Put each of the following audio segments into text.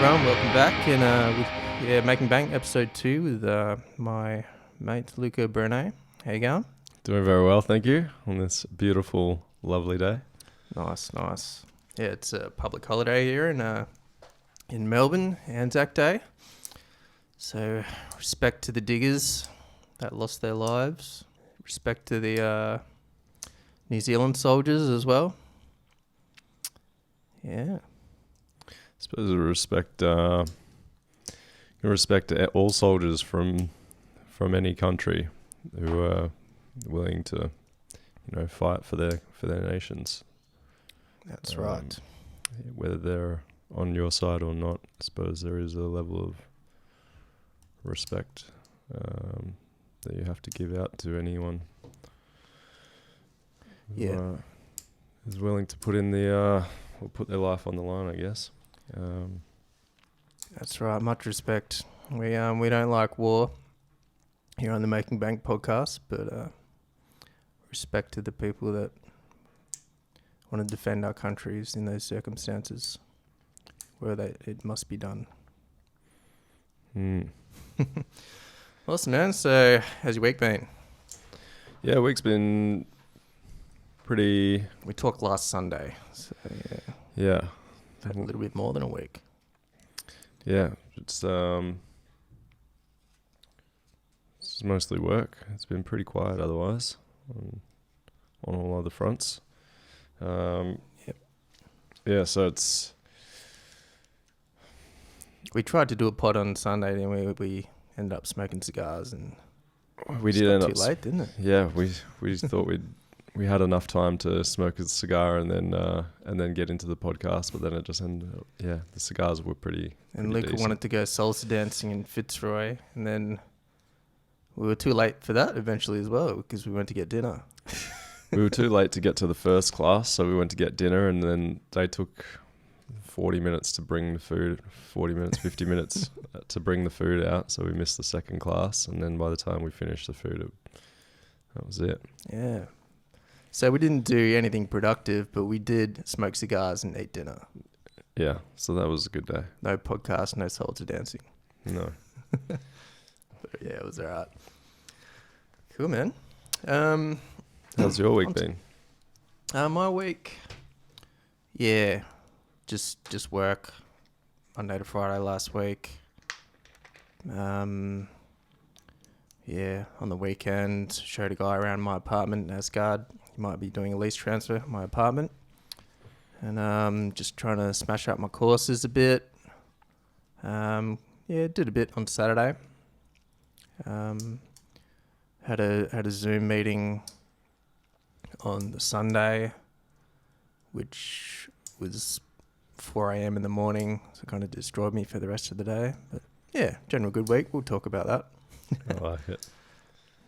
everyone, welcome back. And Making Bank episode 2 with my mate Luka. How you going? Doing very well, thank you, on this beautiful, lovely day. Nice. Yeah, it's a public holiday here in Melbourne, Anzac Day. So respect to the diggers that lost their lives. Respect to the New Zealand soldiers as well. Yeah. I suppose I respect to all soldiers from any country who are willing to, fight for their nations. That's right. Whether they're on your side or not, I suppose there is a level of respect that you have to give out to anyone who is willing to put in put their life on the line, I guess. That's right. Much respect. We don't like war here on the Making Bank podcast, but respect to the people that want to defend our countries in those circumstances where it must be done. Awesome, man. So, how's your week been? Yeah, week's been pretty... We talked last Sunday, so Yeah. Had a little bit more than a week. Yeah, it's mostly work. It's been pretty quiet otherwise on all other fronts. Yep. Yeah, so it's... We tried to do a pod on Sunday, then we ended up smoking cigars, and we did end up too late, didn't it? Yeah, we just thought we had enough time to smoke a cigar and then get into the podcast, but then it just ended up, the cigars were pretty Luka decent. wanted to go salsa dancing in Fitzroy, and then we were too late for that eventually as well because we went to get dinner. We were too late to get to the first class, so we went to get dinner, and then they took 40 minutes to bring the food, 50 minutes to bring the food out, so we missed the second class, and then by the time we finished the food, that was it. Yeah. So we didn't do anything productive, but we did smoke cigars and eat dinner. Yeah, so that was a good day. No podcast, no salsa dancing. No. But yeah, it was all right. Cool, man. How's your week been? My week, just work. Monday to Friday last week. On the weekend, showed a guy around my apartment in Asgard. He might be doing a lease transfer at my apartment. And just trying to smash up my courses a bit. Did a bit on Saturday. Had a Zoom meeting on the Sunday, which was 4 a.m. in the morning, so it kind of destroyed me for the rest of the day. But yeah, general good week. We'll talk about that. I like it.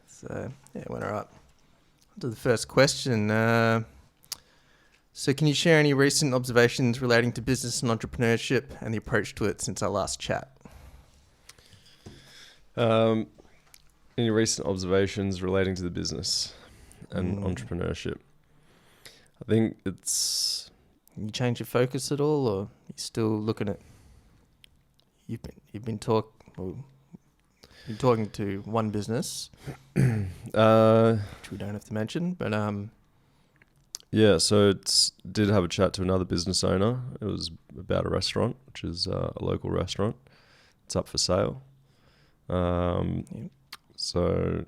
So yeah, it went all right. On to the first question. So can you share any recent observations relating to business and entrepreneurship and the approach to it since our last chat? Any recent observations relating to the business and entrepreneurship? I think it's... You change your focus at all, or you still looking at... You've been talking to one business, which we don't have to mention, but yeah. So did have a chat to another business owner. It was about a restaurant, which is a local restaurant. It's up for sale. So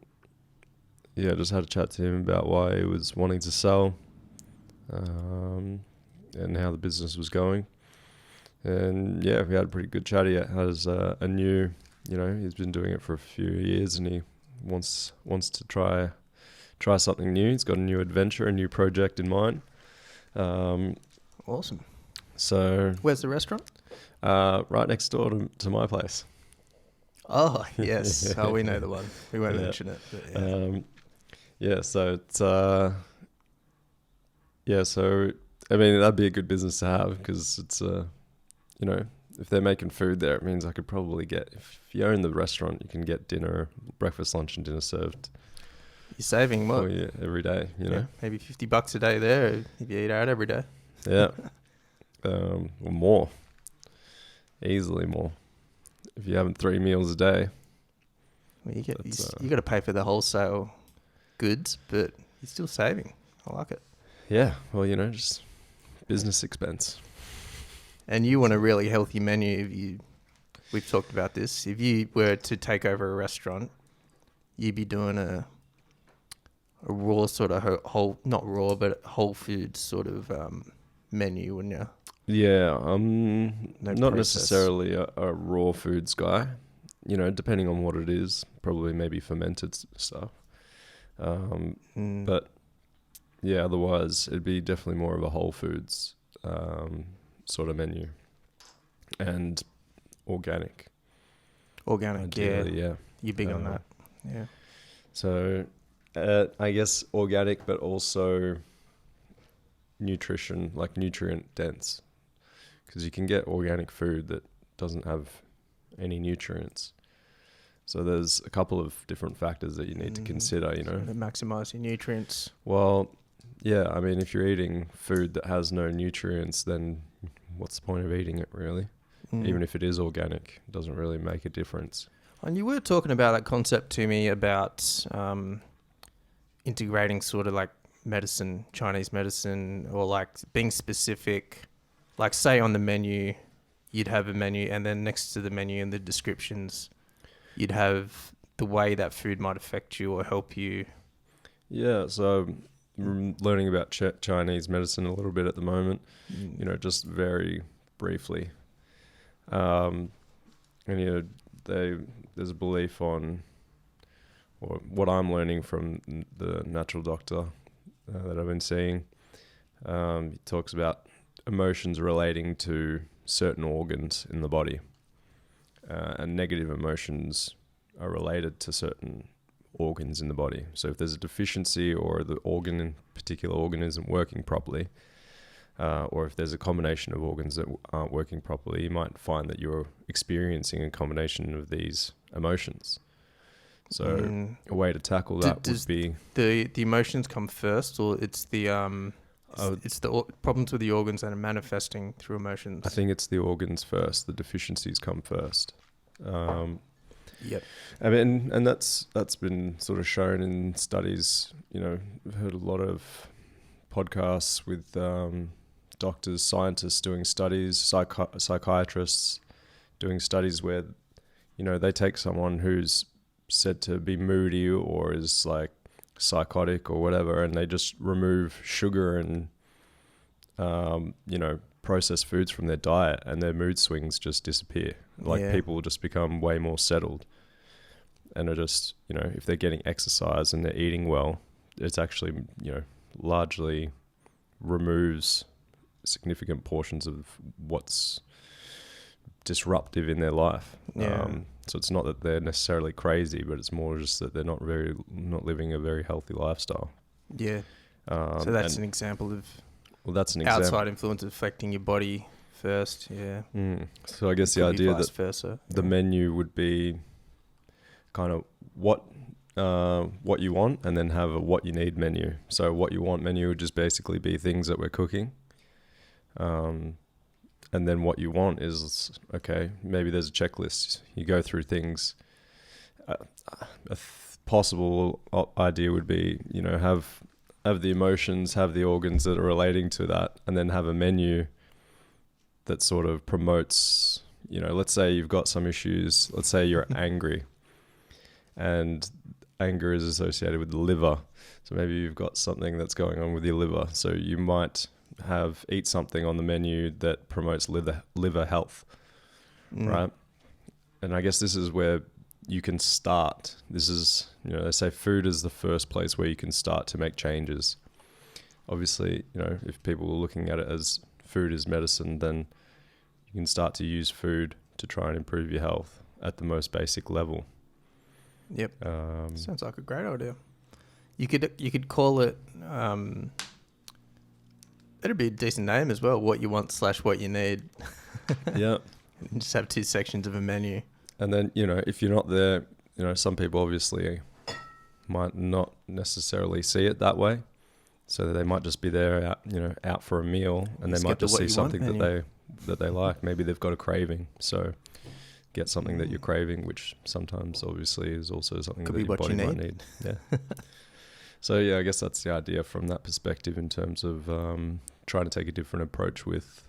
yeah, just had a chat to him about why he was wanting to sell, and how the business was going. And yeah, we had a pretty good chat. He has a new, he's been doing it for a few years, and he wants to try something new. He's got a new adventure, a new project in mind. Awesome. So where's the restaurant? Right next door to my place. Oh, yes. Oh, we know the one. We won't mention it. But So it's... so, I mean, that'd be a good business to have because it's, if they're making food there, it means I could probably get... If you own the restaurant, you can get dinner, breakfast, lunch and dinner served. You're saving what? Every day, Maybe $50 a day there if you eat out every day. Yeah. Or more. Easily more. If you're having 3 meals a day. Well, you got to pay for the wholesale goods, but you're still saving. I like it. Yeah, well, just business expense. And you want a really healthy menu. We've talked about this. If you were to take over a restaurant, you'd be doing a raw sort of not raw, but whole foods sort of menu, wouldn't you? Yeah, No not process. necessarily a raw foods guy. Depending on what it is, probably maybe fermented stuff. But yeah, otherwise it'd be definitely more of a whole foods sort of menu, and organic. Ideally, yeah. You're big on that. Yeah. So, I guess organic, but also nutrient dense, because you can get organic food that doesn't have any nutrients. So there's a couple of different factors that you need to consider, To maximize your nutrients. Well, yeah, I mean, if you're eating food that has no nutrients, then what's the point of eating it, really? Even if it is organic, it doesn't really make a difference. And you were talking about that concept to me about integrating sort of like medicine, Chinese medicine, or like being specific. Like say on the menu, you'd have a menu, and then next to the menu in the descriptions, you'd have the way that food might affect you or help you. Yeah, so I'm learning about Chinese medicine a little bit at the moment, just very briefly. And, there's a belief on, or what I'm learning from the natural doctor that I've been seeing. He talks about emotions relating to certain organs in the body, and negative emotions are related to certain organs in the body. So if there's a deficiency, or the particular organ isn't working properly, or if there's a combination of organs that aren't working properly, you might find that you're experiencing a combination of these emotions. So a way to tackle that would be the emotions come first, or it's the problems with the organs that are manifesting through emotions. I think it's the organs first. The deficiencies come first. Yep. I mean, and that's been sort of shown in studies. I've heard a lot of podcasts with doctors, scientists doing studies, psychiatrists doing studies where, they take someone who's said to be moody or is like psychotic or whatever, and they just remove sugar and, processed foods from their diet, and their mood swings just disappear. People will just become way more settled, and are just, if they're getting exercise and they're eating well, it's actually, largely removes significant portions of what's disruptive in their life. So it's not that they're necessarily crazy, but it's more just that they're not living a very healthy lifestyle. Yeah. So that's an example of outside influence affecting your body first. Yeah. So I guess the idea that versa. The menu would be kind of what you want, and then have a what you need menu. So what you want menu would just basically be things that we're cooking. And then what you want is, okay, maybe there's a checklist. You go through things. Possible idea would be, have the emotions, have the organs that are relating to that, and then have a menu that sort of promotes, let's say you've got some issues. Let's say you're angry, and anger is associated with the liver. So maybe you've got something that's going on with your liver. So you might eat something on the menu that promotes liver health, right? And I guess this is where you can start. This is, they say food is the first place where you can start to make changes. Obviously, if people are looking at it as food is medicine, then you can start to use food to try and improve your health at the most basic level. Yep. Sounds like a great idea. You could call it. It'd be a decent name as well. What you want / what you need. Yeah. And just have 2 sections of a menu. And then, if you're not there, some people obviously might not necessarily see it that way. So they might just be there out, out for a meal, and they might just see something that they like. Maybe they've got a craving, so get something that you're craving, which sometimes obviously is also something that your body might need. Yeah. So yeah, I guess that's the idea from that perspective in terms of trying to take a different approach with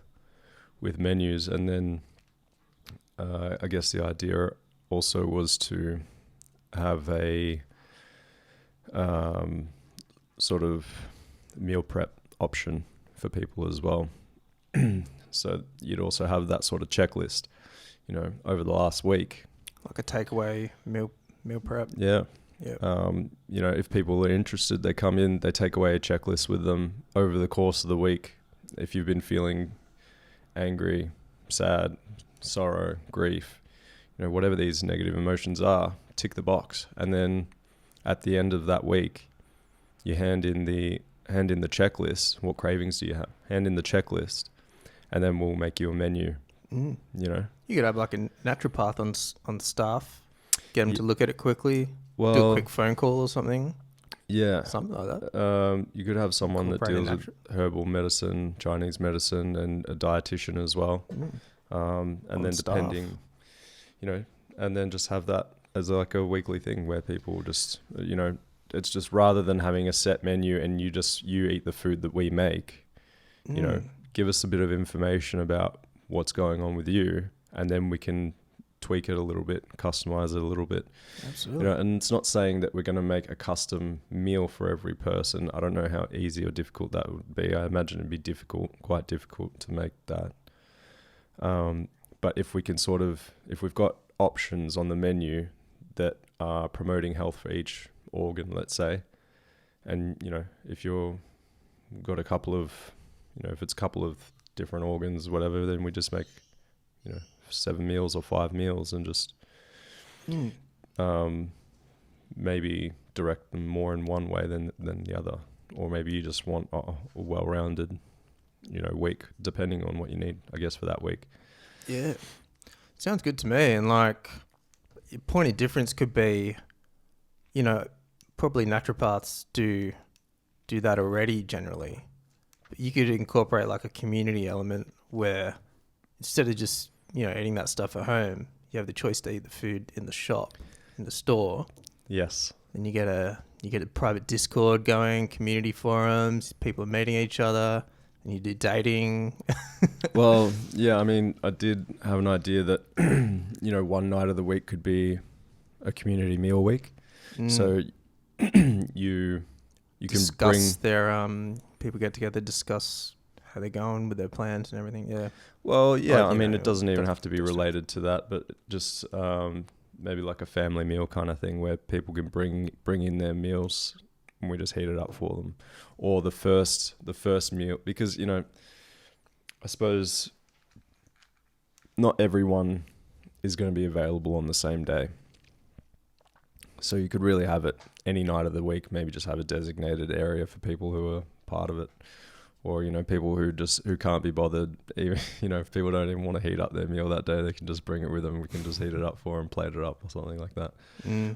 menus, and then I guess the idea also was to have a sort of meal prep option for people as well. So you'd also have that sort of checklist, over the last week. Like a takeaway meal prep. Yeah. Yeah. If people are interested, they come in, they take away a checklist with them over the course of the week. If you've been feeling angry, sad, sorrow, grief, whatever these negative emotions are, tick the box. And then at the end of that week, you hand in the checklist. What cravings do you have? Hand in the checklist, and then we'll make you a menu. You could have like a naturopath on staff, get them to look at it quickly, do a quick phone call or something. Yeah, something like that. You could have someone that deals with herbal medicine, Chinese medicine, and a dietitian as well. And then depending, and then just have that as like a weekly thing where people just, it's just rather than having a set menu and you eat the food that we make, give us a bit of information about what's going on with you, and then we can tweak it a little bit, customize it a little bit. Absolutely. And it's not saying that we're going to make a custom meal for every person. I don't know how easy or difficult that would be. I imagine it'd be quite difficult to make that. But if we can if we've got options on the menu that are promoting health for each organ, let's say, and, if you've got a couple of, if it's a couple of different organs, whatever, then we just make, 7 meals or 5 meals and just maybe direct them more in one way than the other. Or maybe you just want a well-rounded, week, depending on what you need, I guess, for that week. Yeah. Sounds good to me. And like, your point of difference could be, probably naturopaths do that already generally. But you could incorporate like a community element where instead of just, eating that stuff at home, you have the choice to eat the food in the shop, in the store. Yes. And you get a private Discord going, community forums, people are meeting each other, and you do dating. Well, yeah, I mean, I did have an idea that, one night of the week could be a community meal week. So you discuss can bring people get together, discuss how they're going with their plans and everything. Yeah. Well, yeah, I mean, it doesn't even have to be related to that, but just maybe like a family meal kind of thing where people can bring in their meals and we just heat it up for them. Or the first meal, because, I suppose not everyone is going to be available on the same day. So you could really have it any night of the week, maybe just have a designated area for people who are part of it. Or, people who can't be bothered, even, if people don't even want to heat up their meal that day, they can just bring it with them. We can just heat it up for them, plate it up or something like that.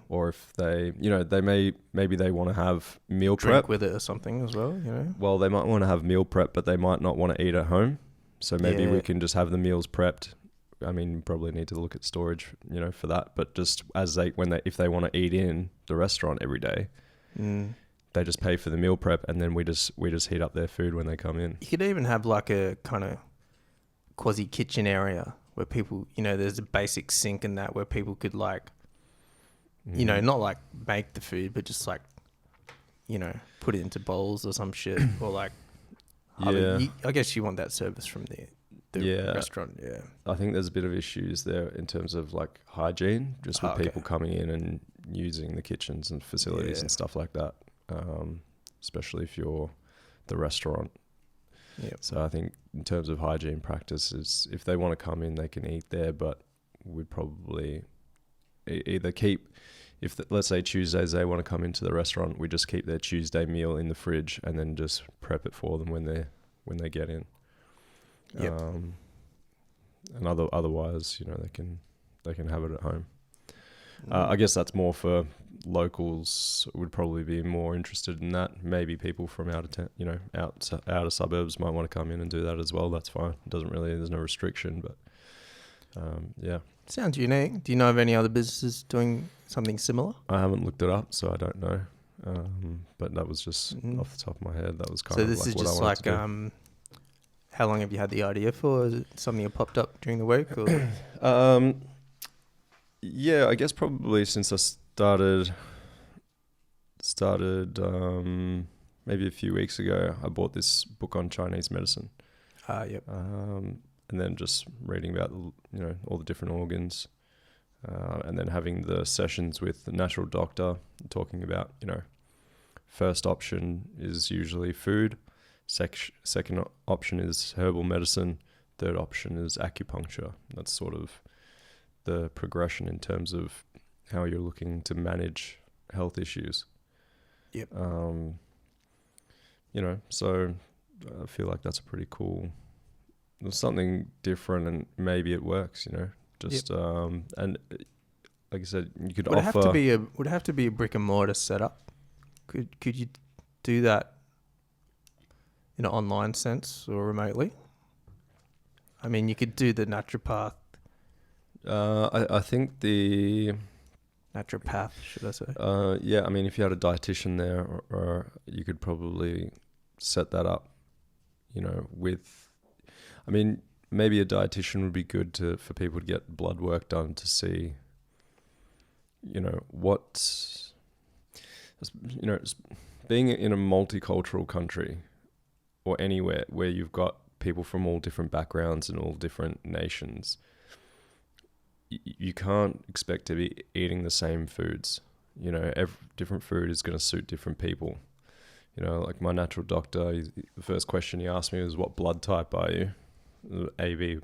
Or if they, maybe they want to have meal prep. Drink with it or something as well, Well, they might want to have meal prep, but they might not want to eat at home. So maybe we can just have the meals prepped. I mean, probably need to look at storage, for that. But just if they want to eat in the restaurant every day, they just pay for the meal prep, and then we just heat up their food when they come in. You could even have like a kind of quasi kitchen area where people, there's a basic sink and that where people could like, not like make the food, but just like, put it into bowls or some shit or like. I guess you want that service from the restaurant. Yeah, I think there's a bit of issues there in terms of like hygiene, just with people coming in and using the kitchens and facilities and stuff like that. Especially if you're the restaurant. Yep. So I think in terms of hygiene practices, if they want to come in, they can eat there, but we'd probably either keep, let's say Tuesdays they want to come into the restaurant, we just keep their Tuesday meal in the fridge and then just prep it for them when they get in. Yep. And otherwise, they can have it at home. I guess that's more for locals would probably be more interested in that. Maybe people from out of town, outer suburbs might want to come in and do that as well. That's fine. There's no restriction, but yeah. Sounds unique. Do you know of any other businesses doing something similar? I haven't looked it up, so I don't know. But that was just off the top of my head. That was kind of So this is what just I wanted to do. How long have you had the idea for? Is it something that popped up during the week? Or? Yeah, I guess probably since I started maybe a few weeks ago. I bought this book on Chinese medicine. Yep. And then just reading about all the different organs, and then having the sessions with the natural doctor talking about first option is usually food, second option is herbal medicine, third option is acupuncture. That's sort of the progression in terms of how you're looking to manage health issues. Yep. So I feel like that's a pretty cool. There's something different, and maybe it works. Just and like I said, you could would offer. Would it have to be a brick and mortar setup? Could you do that in an online sense or remotely? I mean, you could do the naturopath. I think the naturopath, should I say? Yeah. I mean, if you had a dietitian there, or you could probably set that up. With. I mean, maybe a dietitian would be good for people to get blood work done to see. Being in a multicultural country or anywhere where you've got people from all different backgrounds and all different nations, you can't expect to be eating the same foods. Different food is going to suit different people. Like my natural doctor, the first question he asked me was, "What blood type are you?" AB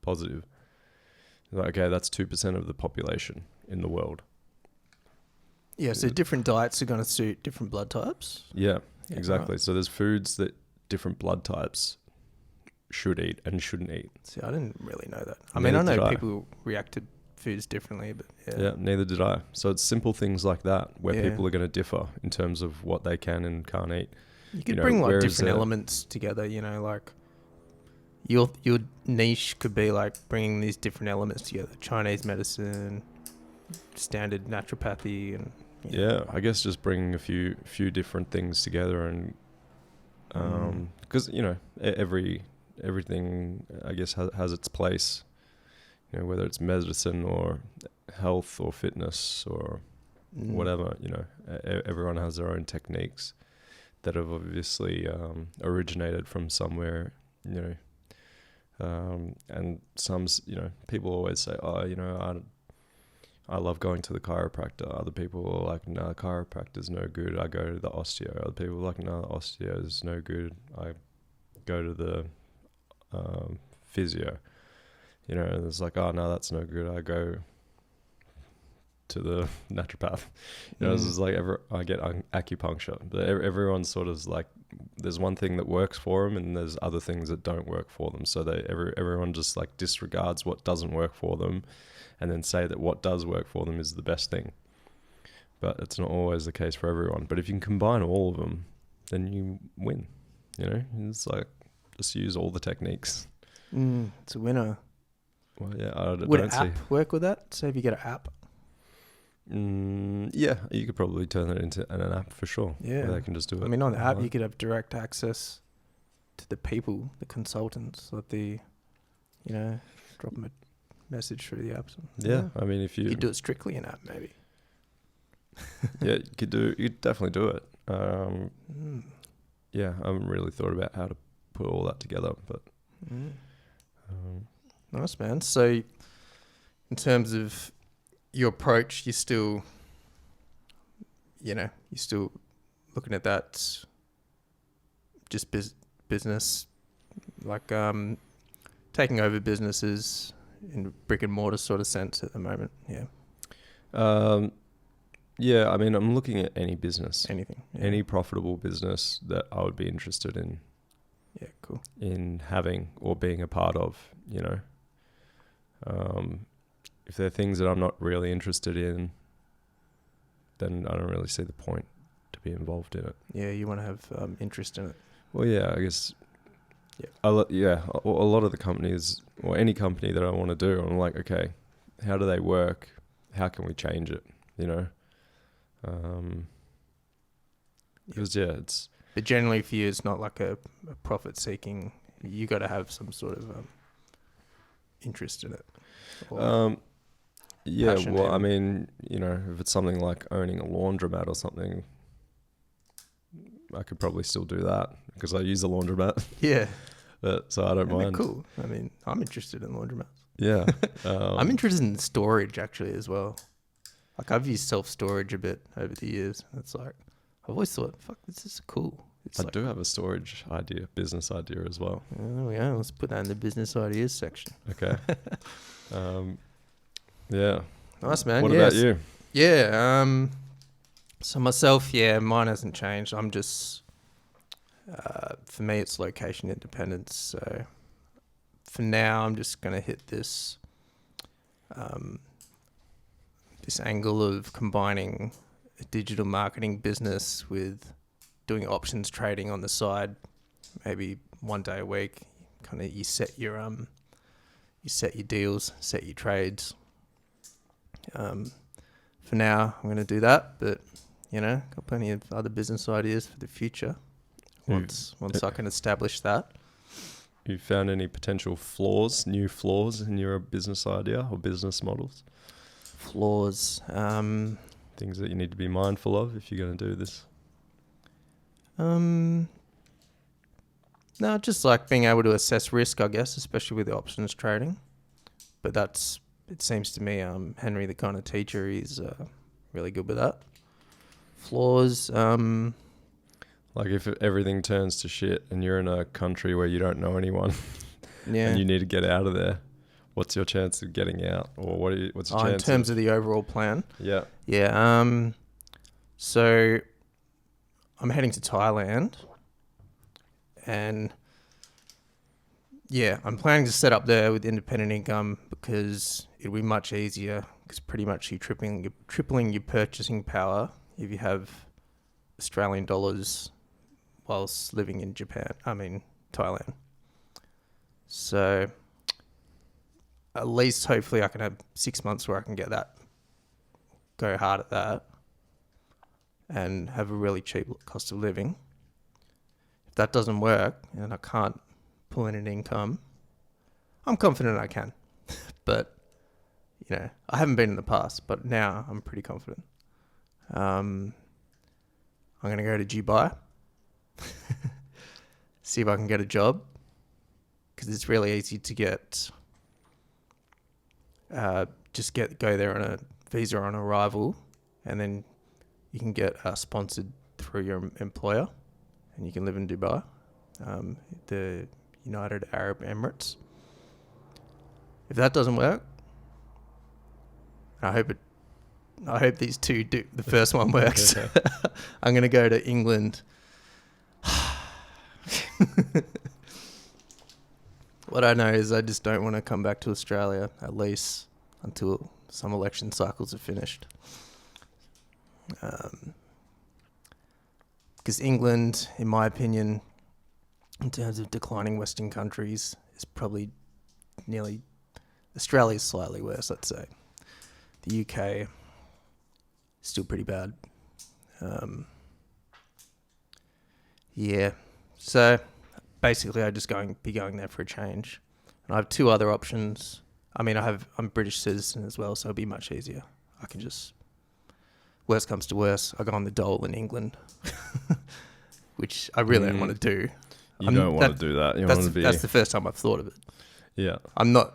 positive. Like, okay, that's 2% of the population in the world. Yeah, so different diets are going to suit different blood types. Yeah, exactly. Right. So there's foods that different blood types should eat and shouldn't eat. See, I didn't really know that. I know people react to foods differently, but yeah, neither did I. So it's simple things like that where people are going to differ in terms of what they can and can't eat. You could bring like different elements together, like your niche could be like bringing these different elements together: Chinese medicine, standard naturopathy, and I guess just bringing a few different things together, and because everything I guess has its place. Whether it's medicine or health or fitness or whatever, everyone has their own techniques that have obviously originated from somewhere, and some, people always say, I love going to the chiropractor. Other people are like, no, chiropractor's no good. I go to the osteo. Other people are like, no, the osteo is no good. I go to the physio. And it's like, oh, no, that's no good. I go to the naturopath. It's just like I get acupuncture. But everyone's sort of like, there's one thing that works for them, and there's other things that don't work for them. So everyone just like disregards what doesn't work for them, and then say that what does work for them is the best thing. But it's not always the case for everyone. But if you can combine all of them, then you win. It's like just use all the techniques. It's a winner. Well, yeah, would an app work with that? So if you get an app, yeah, you could probably turn it into an app for sure. Yeah, where they can just do it. I mean, on the app, you could have direct access to the people, the consultants, like drop them a message through the app. Yeah, I mean, if you could do it strictly in app, maybe. Yeah, you'd definitely do it. Yeah, I haven't really thought about how to put all that together, but. Nice, man. So, in terms of your approach, you're still looking at that just business, like taking over businesses in brick and mortar sort of sense at the moment. Yeah. Yeah, I mean, I'm looking at any business. Anything. Yeah. Any profitable business that I would be interested in. Yeah, cool. In having or being a part of, if there are things that I'm not really interested in, then I don't really see the point to be involved in it. Yeah, you want to have interest in it. Well, yeah, I guess. Yeah. A lot of the companies, or any company that I want to do, I'm like, okay, how do they work? How can we change it? You know, because it's. But generally, for you, it's not like a profit-seeking. You got to have some sort of interest in it. Or Yeah, passion well, in- I mean, you know, if it's something like owning a laundromat or something, I could probably still do that because I use a laundromat. Yeah. So I don't And they're mind. cool. I mean, I'm interested in laundromats. Yeah. I'm interested in storage actually as well. Like I've used self-storage a bit over the years. It's like I've always thought, fuck, this is cool. It's I like, do have a storage idea, business idea as well. oh yeah, let's put that in the business ideas section. Okay. Yeah. Nice, man. What Yes. about you? Yeah. So myself, yeah, mine hasn't changed. I'm just, for me, it's location independence. So for now, I'm just going to hit this, this angle of combining a digital marketing business with doing options trading on the side, maybe one day a week. Kind of you set your deals, set your trades. For now, I'm going to do that, but you know, got plenty of other business ideas for the future. Once I can establish that. You found any potential new flaws in your business idea or business models? Flaws. Things that you need to be mindful of if you're going to do this? No, just like being able to assess risk, I guess, especially with the options trading. But it seems to me, Henry, the kind of teacher, he's really good with that. Flaws. Like if everything turns to shit and you're in a country where you don't know anyone Yeah. and you need to get out of there, what's your chance of getting out? Or what's your chance in terms of the overall plan? Yeah. Yeah. So I'm heading to Thailand, and yeah, I'm planning to set up there with independent income because it'll be much easier. Because pretty much you're tripling your purchasing power if you have Australian dollars whilst living in Thailand. So at least hopefully I can have 6 months where I can get that, go hard at that, and have a really cheap cost of living. If that doesn't work and I can't pull in an income, I'm confident I can. But, you know, I haven't been in the past, but now I'm pretty confident. I'm going to go to Dubai, see if I can get a job, because it's really easy to get, go there on a visa on arrival, and then you can get sponsored through your employer, and you can live in Dubai, the United Arab Emirates. If that doesn't work, I hope these two do. The first one works. I'm going to go to England. What I know is I just don't want to come back to Australia, at least until some election cycles are finished. Because England, in my opinion, in terms of declining Western countries, is probably nearly... Australia's slightly worse, let's say. The UK, still pretty bad. Yeah. So basically I just be going there for a change. And I have two other options. I'm a British citizen as well, so it'll be much easier. I can just, worst comes to worst, I go on the dole in England, which I really don't want to do. You don't want to do that. You want to be... That's the first time I've thought of it. Yeah. I'm not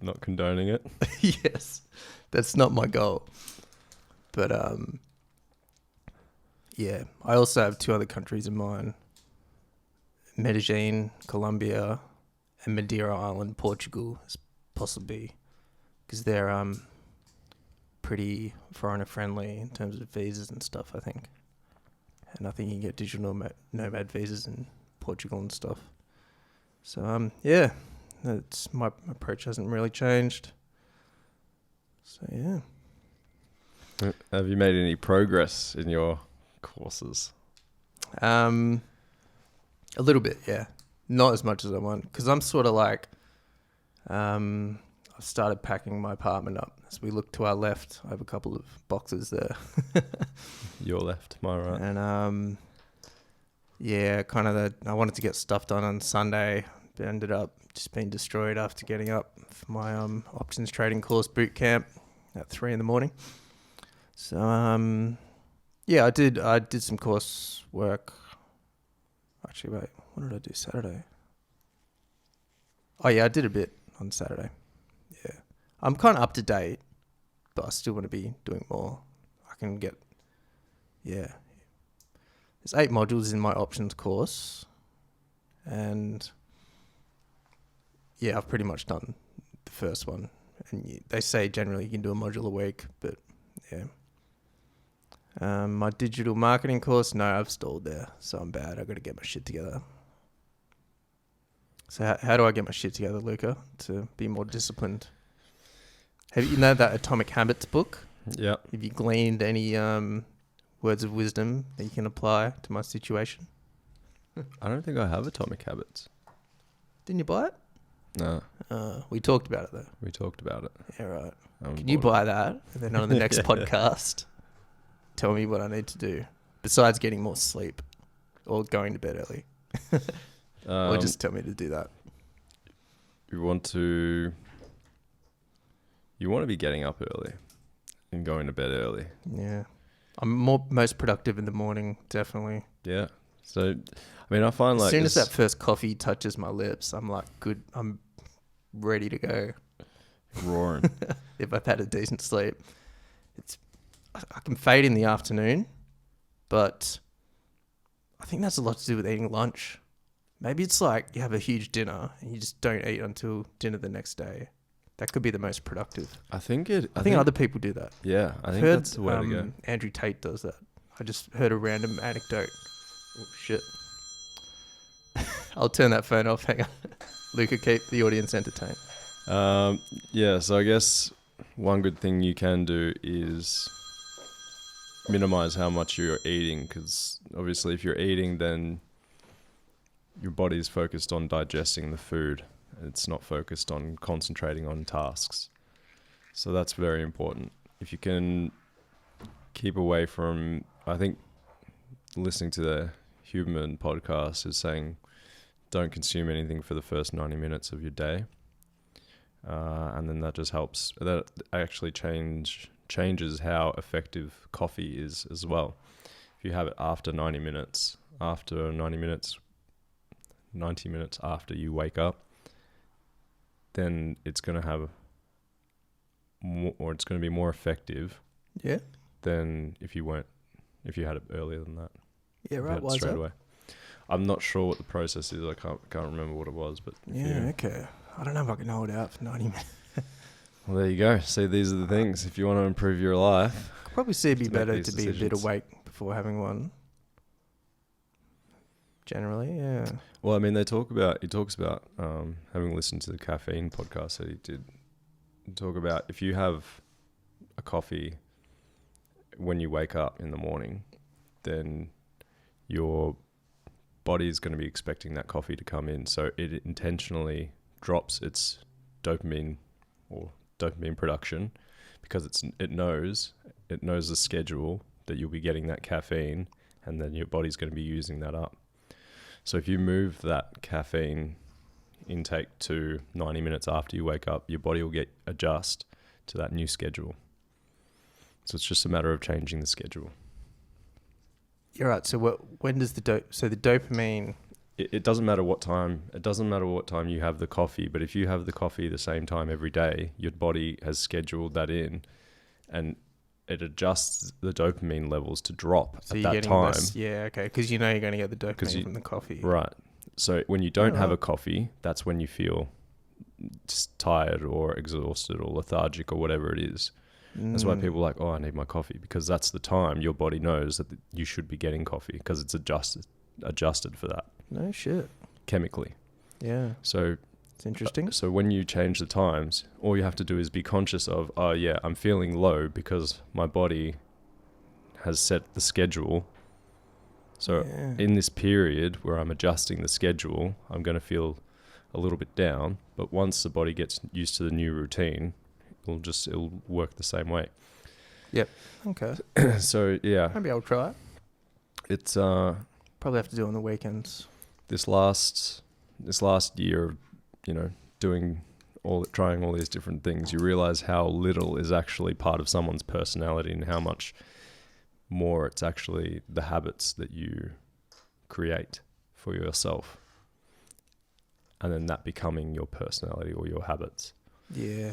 not condoning it. Yes, that's not my goal. But yeah, I also have two other countries in mind: Medellin, Colombia, and Madeira Island, Portugal, possibly, because they're pretty foreigner friendly in terms of visas and stuff, I think. And I think you can get digital nomad visas in Portugal and stuff. So yeah. That's my approach hasn't really changed. So yeah. Have you made any progress in your courses? A little bit, yeah. Not as much as I want, because I'm sort of like, I've started packing my apartment up. As we look to our left, I have a couple of boxes there. Your left, my right. And yeah, kind of I wanted to get stuff done on Sunday, but ended up just being destroyed after getting up for my options trading course boot camp at 3 a.m. So yeah, I did some course work. Actually, wait, what did I do Saturday? Oh yeah, I did a bit on Saturday. Yeah, I'm kind of up to date, but I still want to be doing more. I can get, yeah. There's 8 modules in my options course, and yeah, I've pretty much done the first one. And they say generally you can do a module a week, but yeah. My digital marketing course, no, I've stalled there, so I'm bad. I've got to get my shit together. So how do I get my shit together, Luka, to be more disciplined? Have you know that Atomic Habits book? Yeah. Have you gleaned any words of wisdom that you can apply to my situation? I don't think I have Atomic Habits. Didn't you buy it? No. We talked about it, though. We talked about it. Yeah, right. Can you buy that? And then on the next podcast, tell me what I need to do, besides getting more sleep or going to bed early. Or just tell me to do that. You want to be getting up early and going to bed early. Yeah. I'm most productive in the morning, definitely. Yeah. So, I mean, I find as like... soon as that first coffee touches my lips, I'm like, good, I'm ready to go. Roaring. If I've had a decent sleep. I can fade in the afternoon, but I think that's a lot to do with eating lunch. Maybe it's like you have a huge dinner and you just don't eat until dinner the next day. That could be the most productive. I think other people do that. Yeah, I think that's the way to go. Andrew Tate does that. I just heard a random anecdote. Oh, shit. I'll turn that phone off. Hang on. Luka, keep the audience entertained. Yeah, so I guess one good thing you can do is minimize how much you're eating, because obviously if you're eating, then your body's focused on digesting the food. It's not focused on concentrating on tasks. So that's very important. If you can keep away from, I think listening to the Huberman podcast is saying, don't consume anything for the first 90 minutes of your day. And then that just helps. That actually changes how effective coffee is as well. If you have it after 90 minutes after you wake up, then it's going to have more, or it's going to be more effective. Yeah. Than if you had it earlier than that. Yeah, right. Why straight away. I'm not sure what the process is. I can't remember what it was, but yeah, okay. I don't know if I can hold out for 90 minutes. Well, there you go. See, these are the things. If you want to improve your life, I'd probably say it'd be better to be decisions. a bit awake before having one. Generally, yeah. Well, I mean, he talks about having listened to the caffeine podcast that he did, talk about if you have a coffee when you wake up in the morning, then your body is going to be expecting that coffee to come in. So it intentionally drops its dopamine production because it knows the schedule that you'll be getting that caffeine, and then your body's going to be using that up. So if you move that caffeine intake to 90 minutes after you wake up, your body will adjust to that new schedule. So it's just a matter of changing the schedule. You're right. So when does the dopamine? It doesn't matter what time. It doesn't matter what time you have the coffee. But if you have the coffee the same time every day, your body has scheduled that in, and it adjusts the dopamine levels to drop at that time. Yeah, okay. Because you know you're going to get the dopamine from the coffee. Right. So when you don't have a coffee, that's when you feel just tired or exhausted or lethargic or whatever it is. That's why people are like, I need my coffee, because that's the time your body knows that you should be getting coffee, because it's adjusted for that. No shit. Chemically. Yeah. So It's interesting. So when you change the times, all you have to do is be conscious of, oh yeah, I'm feeling low because my body has set the schedule. So in this period where I'm adjusting the schedule, I'm going to feel a little bit down. But once the body gets used to the new routine, it'll work the same way. Yep. Okay. So yeah, Maybe I'll try it. It's probably have to do it on the weekends. This last year of, trying all these different things, you realize how little is actually part of someone's personality and how much more it's actually the habits that you create for yourself, and then that becoming your personality or your habits. Yeah.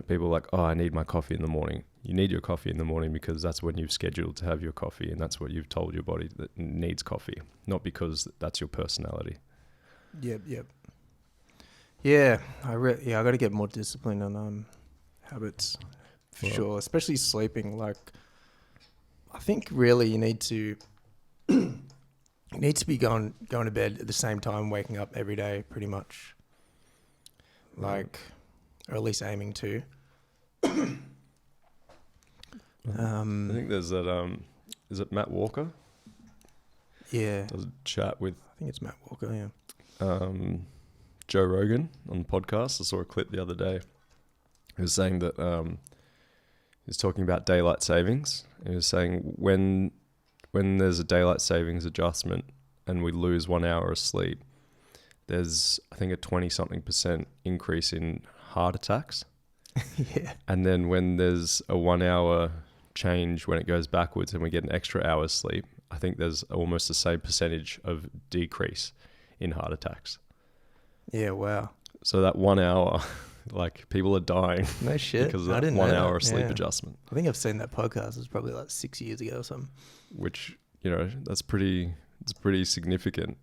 People are like, oh, I need my coffee in the morning. You need your coffee in the morning because that's when you've scheduled to have your coffee, and that's what you've told your body that needs coffee, not because that's your personality. Yep. Yeah, I got to get more disciplined on habits for sure, especially sleeping. Like, I think really you need to be going to bed at the same time, waking up every day, pretty much. Like, or at least aiming to. I think there's that. Is it Matt Walker? Yeah, Does a chat with. I think it's Matt Walker. Yeah. Joe Rogan on the podcast. I saw a clip the other day. He was saying that he's talking about daylight savings. He was saying when there's a daylight savings adjustment and we lose 1 hour of sleep, there's I think a 20-something% increase in heart attacks. Yeah. And then when there's a 1 hour change when it goes backwards and we get an extra hour's sleep, I think there's almost the same percentage of decrease in heart attacks. Yeah, wow. So that 1 hour, like people are dying. No shit. Because of that 1 hour of sleep adjustment. I think I've seen that podcast. It was probably like 6 years ago or something. Which, it's pretty significant.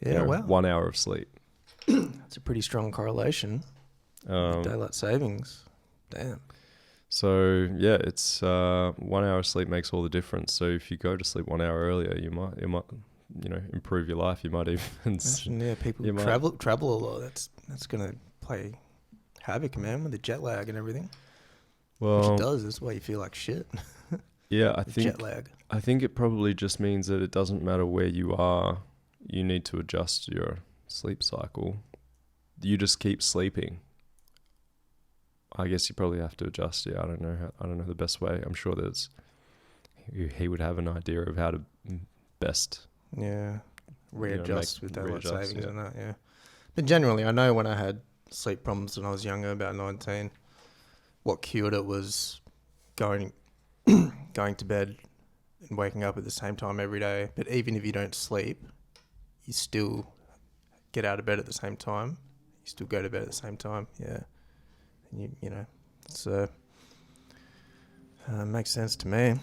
Yeah, wow. 1 hour of sleep. That's a pretty strong correlation. Daylight savings. Damn. So yeah, it's 1 hour of sleep makes all the difference. So if you go to sleep 1 hour earlier, you might improve your life. You might even people travel a lot. That's gonna play havoc, man, with the jet lag and everything. Well, which it does. That's why you feel like shit. Yeah, I think jet lag. I think it probably just means that it doesn't matter where you are. You need to adjust your sleep cycle. You just keep sleeping. I guess you probably have to adjust. Yeah, I don't know the best way. I'm sure he would have an idea of how to best. Yeah, readjust with daylight savings and that. Yeah, but generally, I know when I had sleep problems when I was younger, about 19, what cured it was going to bed and waking up at the same time every day. But even if you don't sleep, you still get out of bed at the same time. You still go to bed at the same time. Yeah. And so makes sense to me.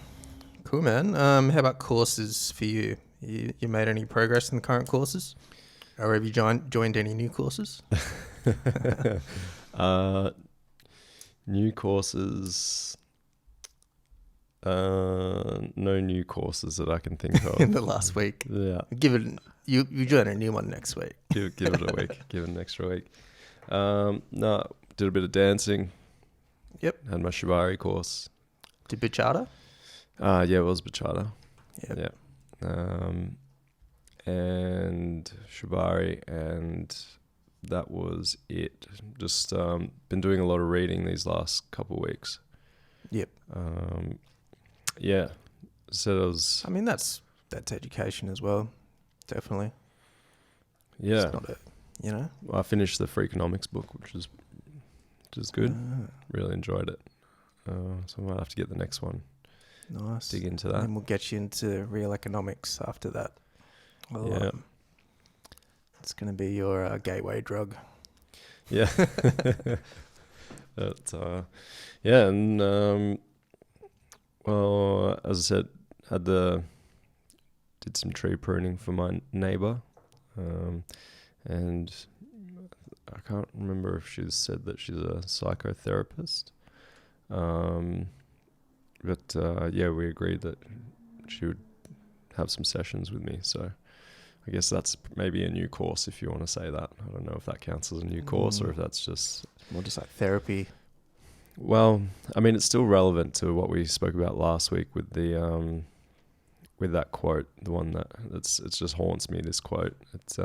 Cool, man. How about courses for you? You made any progress in the current courses? Or have you joined any new courses? New courses. No new courses that I can think of. In the last week. Yeah. You join a new one next week. Give it a week. Give it an extra week. No, did a bit of dancing. Yep. Had my shibari course. Did bachata? Yeah, it was bachata. Yep. Yeah. And shibari, and that was it. Just been doing a lot of reading these last couple of weeks. Yep. Yeah. So it was. I mean, that's education as well. Definitely. Yeah. It's not I finished the Freakonomics book, which is good. Really enjoyed it. So I might have to get the next one. Nice. Dig into that. And we'll get you into real economics after that. Well, it's going to be your gateway drug. Yeah. But, yeah, and well, as I said, did some tree pruning for my neighbour, and I can't remember if she's said that she's a psychotherapist, but yeah, we agreed that she would have some sessions with me, so I guess that's maybe a new course if you want to say that. I don't know if that counts as a new course or if that's just... More just like therapy. Well, I mean, it's still relevant to what we spoke about last week with the with that quote, the one it just haunts me, this quote. It's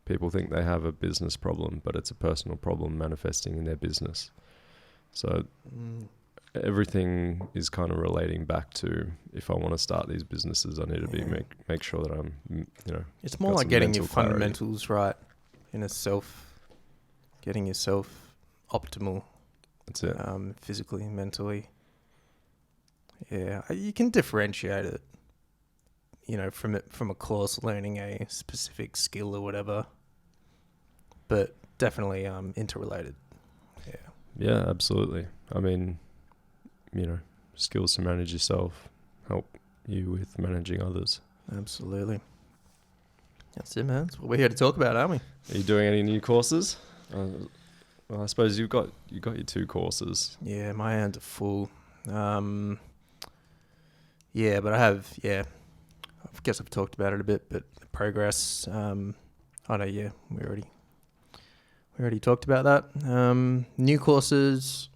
people think they have a business problem, but it's a personal problem manifesting in their business. So everything is kind of relating back to, if I want to start these businesses, I need to be make sure that I'm, It's more like getting your fundamentals right in getting yourself optimal. That's it. Physically and mentally. Yeah, you can differentiate it, from a course learning a specific skill or whatever, but definitely interrelated. Yeah. Yeah, absolutely. I mean, skills to manage yourself help you with managing others. Absolutely. That's it, man. That's what we're here to talk about, aren't we? Are you doing any new courses? Well, I suppose you got your 2 courses. Yeah, my hands are full. Yeah, but I guess I've talked about it a bit, but progress. We already talked about that. New courses.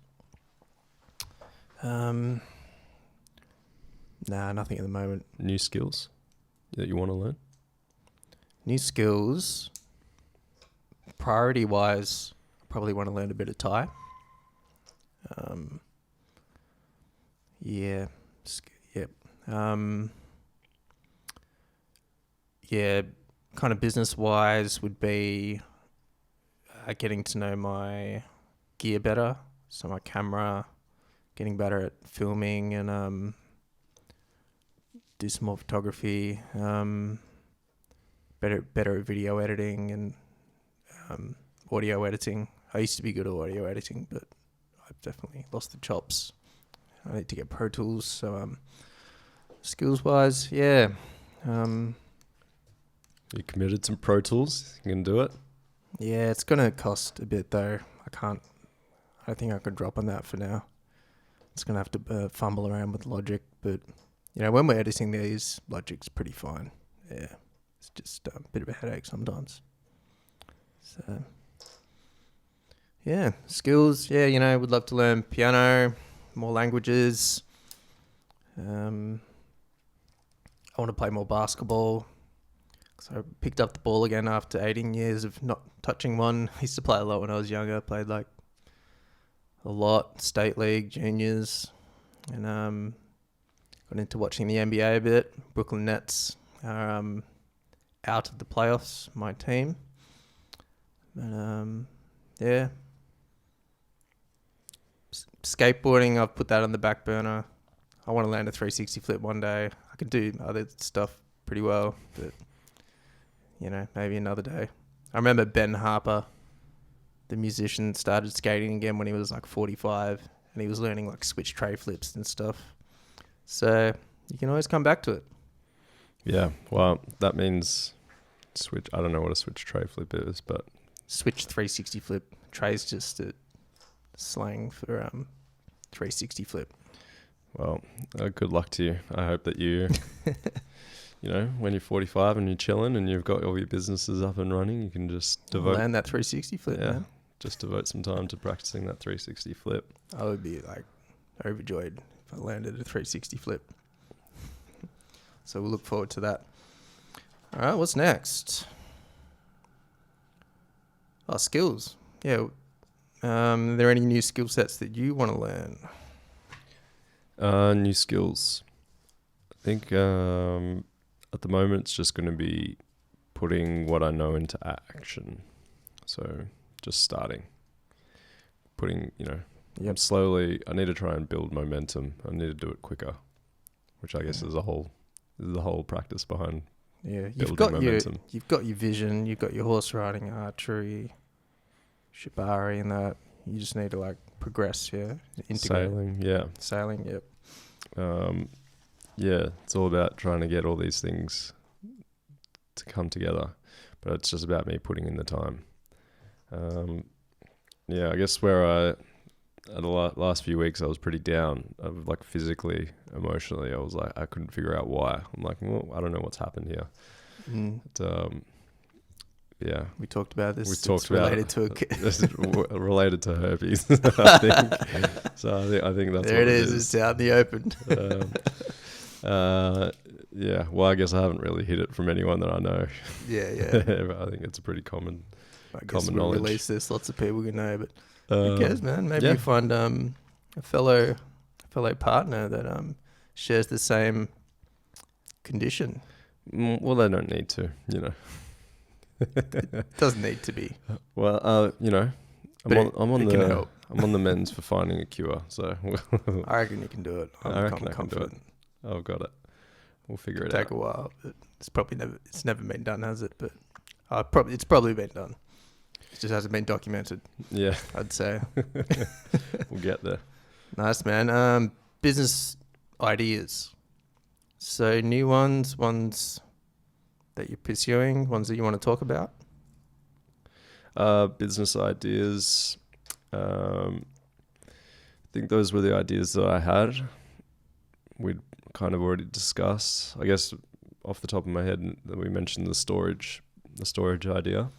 Nah, nothing at the moment. New skills that you want to learn? New skills. Priority-wise, I probably want to learn a bit of Thai. Yeah. Yep. Yeah, kind of business-wise would be getting to know my gear better. So my camera, getting better at filming and do some more photography. Better at video editing and audio editing. I used to be good at audio editing, but I've definitely lost the chops. I need to get Pro Tools. So skills-wise, yeah. You committed to Pro Tools? You can do it? Yeah, it's going to cost a bit though. I don't think I could drop on that for now. It's going to have to fumble around with Logic, but when we're editing these, Logic's pretty fine. Yeah, it's just a bit of a headache sometimes. So, yeah, skills. Yeah, would love to learn piano, more languages. I want to play more basketball. So I picked up the ball again after 18 years of not touching one. I used to play a lot when I was younger. I played a lot, state league, juniors, and got into watching the NBA a bit. Brooklyn Nets are out of the playoffs, my team. But yeah. Skateboarding, I've put that on the back burner. I want to land a 360 flip one day. I can do other stuff pretty well, but maybe another day. I remember Ben Harper, the musician, started skating again when he was 45, and he was learning switch tray flips and stuff. So you can always come back to it. Yeah, well, that means switch. I don't know what a switch tray flip is, but switch 360 flip. Tray's just a slang for 360 flip. Well, good luck to you. I hope that you, when you're 45 and you're chilling and you've got all your businesses up and running, you can just land that 360 flip, man. Just devote some time to practicing that 360 flip. I would be overjoyed if I landed a 360 flip. So we'll look forward to that. All right, what's next? Oh, skills. Yeah. Are there any new skill sets that you want to learn? New skills. I think at the moment it's just going to be putting what I know into action. So just starting. Putting, slowly. I need to try and build momentum. I need to do it quicker, which I guess is the whole practice behind you've got momentum. You've got your vision, you've got your horse riding, archery, shibari and that. You just need to progress, integrate. Sailing, yep. It's all about trying to get all these things to come together, but it's just about me putting in the time. I guess at the last few weeks I was pretty down, physically, emotionally. I was I couldn't figure out why. I'm well, I don't know what's happened here. Mm. But, yeah. We talked about this. We It's talked about related to a this is related to herpes, I think. So I think that's there what it is. It's out in the open. Yeah. Well, I guess I haven't really hid it from anyone that I know. Yeah. But I think it's a pretty common. I guess Common we knowledge. release this. Lots of people can know, but who cares, man? Maybe yeah. you find a fellow partner that shares the same condition. Well, they don't need to, you know. Doesn't need to be. Well, you know, But I'm on it can help. I'm on the mends for finding a cure. So I reckon you can do it. I reckon I can do it. confident. I've got it. We'll figure it Take out. a while, but it's never been done, has it? But it's probably been done. It just hasn't been documented. Yeah, I'd say. we'll get there. Nice, man. Business ideas. So new ones that you're pursuing, ones that you want to talk about. Business ideas. I think those were the ideas that I had. We'd kind of already discussed. I guess off the top of my head, that we mentioned the storage idea.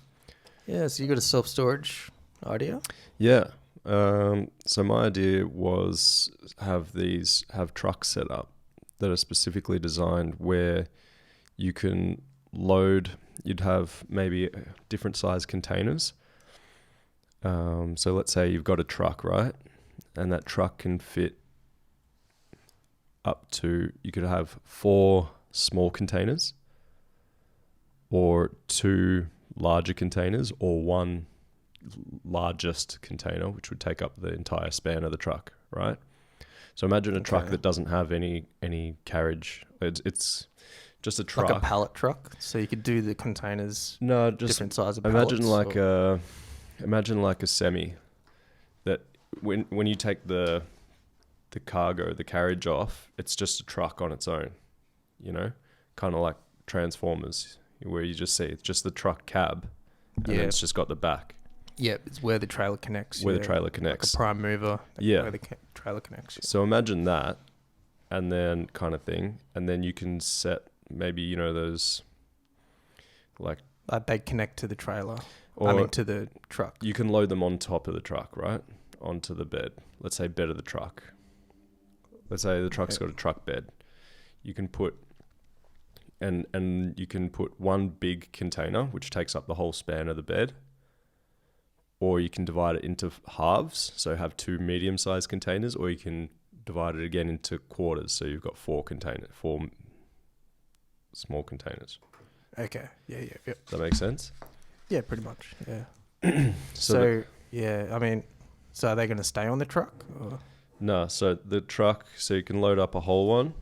Yeah, so you got a self-storage idea? Yeah. So my idea was have trucks set up that are specifically designed where you can load. You'd have maybe different size containers. So let's say you've got a truck, right? And that truck can fit up to, you could have 4 small containers or 2 larger containers or 1 largest container, which would take up the entire span of the truck, right? So imagine a truck that doesn't have any carriage. It's just a truck. Like a pallet truck? So you could do the containers different size of imagine pallets? Imagine like a semi that when you take the cargo, the carriage off, it's just a truck on its own, you know, kind of like Transformers, where you just see it's just the truck cab, and then it's just got the back. Yeah, it's where the trailer connects. Where the trailer connects. Like a prime mover. Yeah. Where the trailer connects. So imagine that, and then kind of thing, and then you can set maybe, you know, those like they connect to the trailer. Or to the truck. You can load them on top of the truck, right? Onto the bed. Let's say bed of the truck. Let's say the truck's got a truck bed. You can put and you can put 1 big container, which takes up the whole span of the bed, or you can divide it into halves, so have 2 medium-sized containers, or you can divide it again into quarters, so you've got 4 small containers. Okay. Yeah. Does that make sense? Yeah, pretty much. Yeah. So are they going to stay on the truck? Or? No, so the truck, so you can load up a whole one,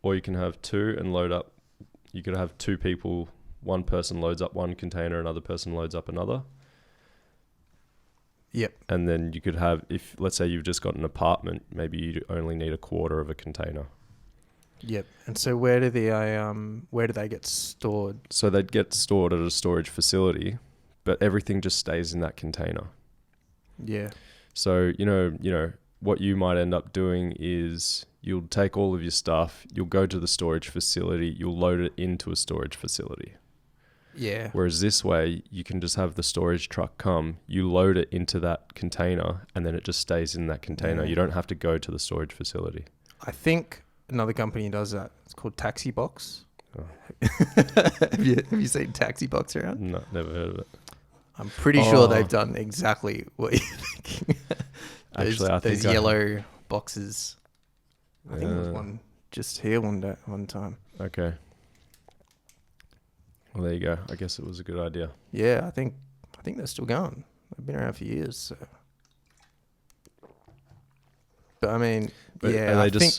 or you can have 2 and load up. You could have 2 people. One person loads up 1 container, another person loads up another. Yep. And then you could have, if let's say you've just got an apartment, maybe you only need a quarter of a container. Yep. And so where do they get stored? So they'd get stored at a storage facility, but everything just stays in that container. Yeah. So, you know, what you might end up doing is you'll take all of your stuff, you'll go to the storage facility, you'll load it into a storage facility. Yeah. Whereas this way, you can just have the storage truck come, you load it into that container, and then it just stays in that container. Yeah. You don't have to go to the storage facility. I think another company does that. It's called Taxi Box. Oh. Have you seen Taxi Box around? No, never heard of it. I'm pretty sure they've done exactly what you're thinking. Actually, I think those yellow boxes. I think there was Yeah. one just here one time. Okay. Well, there you go. I guess it was a good idea. Yeah, I think they're still going. They've been around for years. So. But I mean, But yeah, are they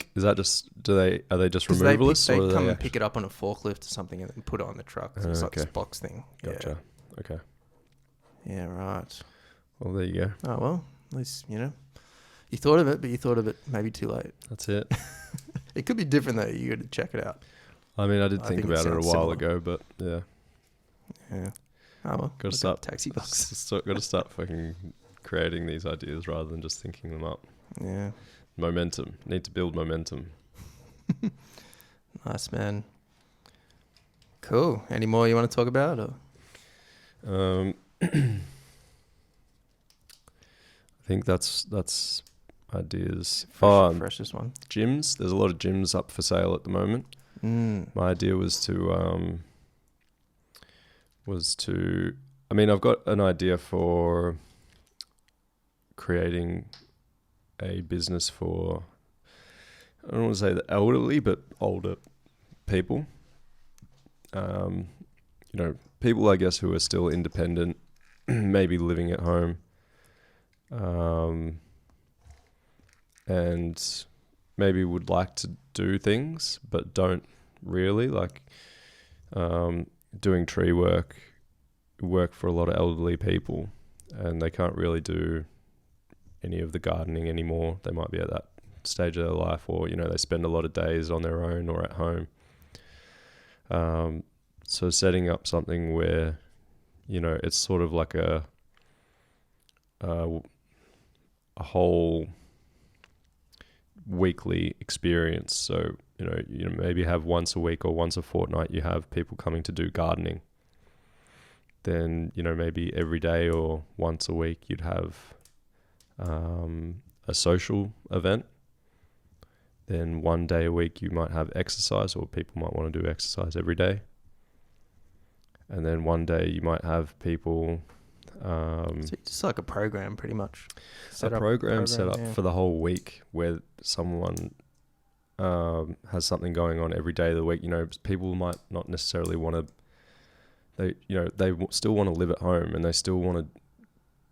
are they just removalists? They or come are and pick it up on a forklift or something and then put it on the truck. So it's like this box thing. Gotcha. Yeah. Okay. Yeah, right. Well, there you go. Oh, well, at least, you know, you thought of it, but you thought of it maybe too late. That's it. It could be different, though. You got to check it out. I mean, I did think about it a while similar. ago, but yeah. Yeah. Oh, well. Got to start. Taxi Box. Got to start fucking creating these ideas rather than just thinking them up. Yeah. Momentum. Need to build momentum. Nice, man. Cool. Any more you want to talk about? Or? I think that's ideas. Freshest one. Gyms. There's a lot of gyms up for sale at the moment. My idea was to. I mean, I've got an idea for creating a business for, I don't want to say the elderly, but older people. People, I guess, who are still independent, maybe living at home, and maybe would like to do things, but don't really, like doing tree work for a lot of elderly people, and they can't really do any of the gardening anymore. They might be at that stage of their life, or they spend a lot of days on their own or at home. So setting up something where it's sort of like a whole weekly experience. So maybe have once a week or once a fortnight you have people coming to do gardening. Then maybe every day or once a week you'd have a social event. Then one day a week you might have exercise, or people might want to do exercise every day. And then one day you might have people... so just like a program, pretty much. Set up for the whole week, where someone has something going on every day of the week. People might not necessarily want to... They still want to live at home, and they still want to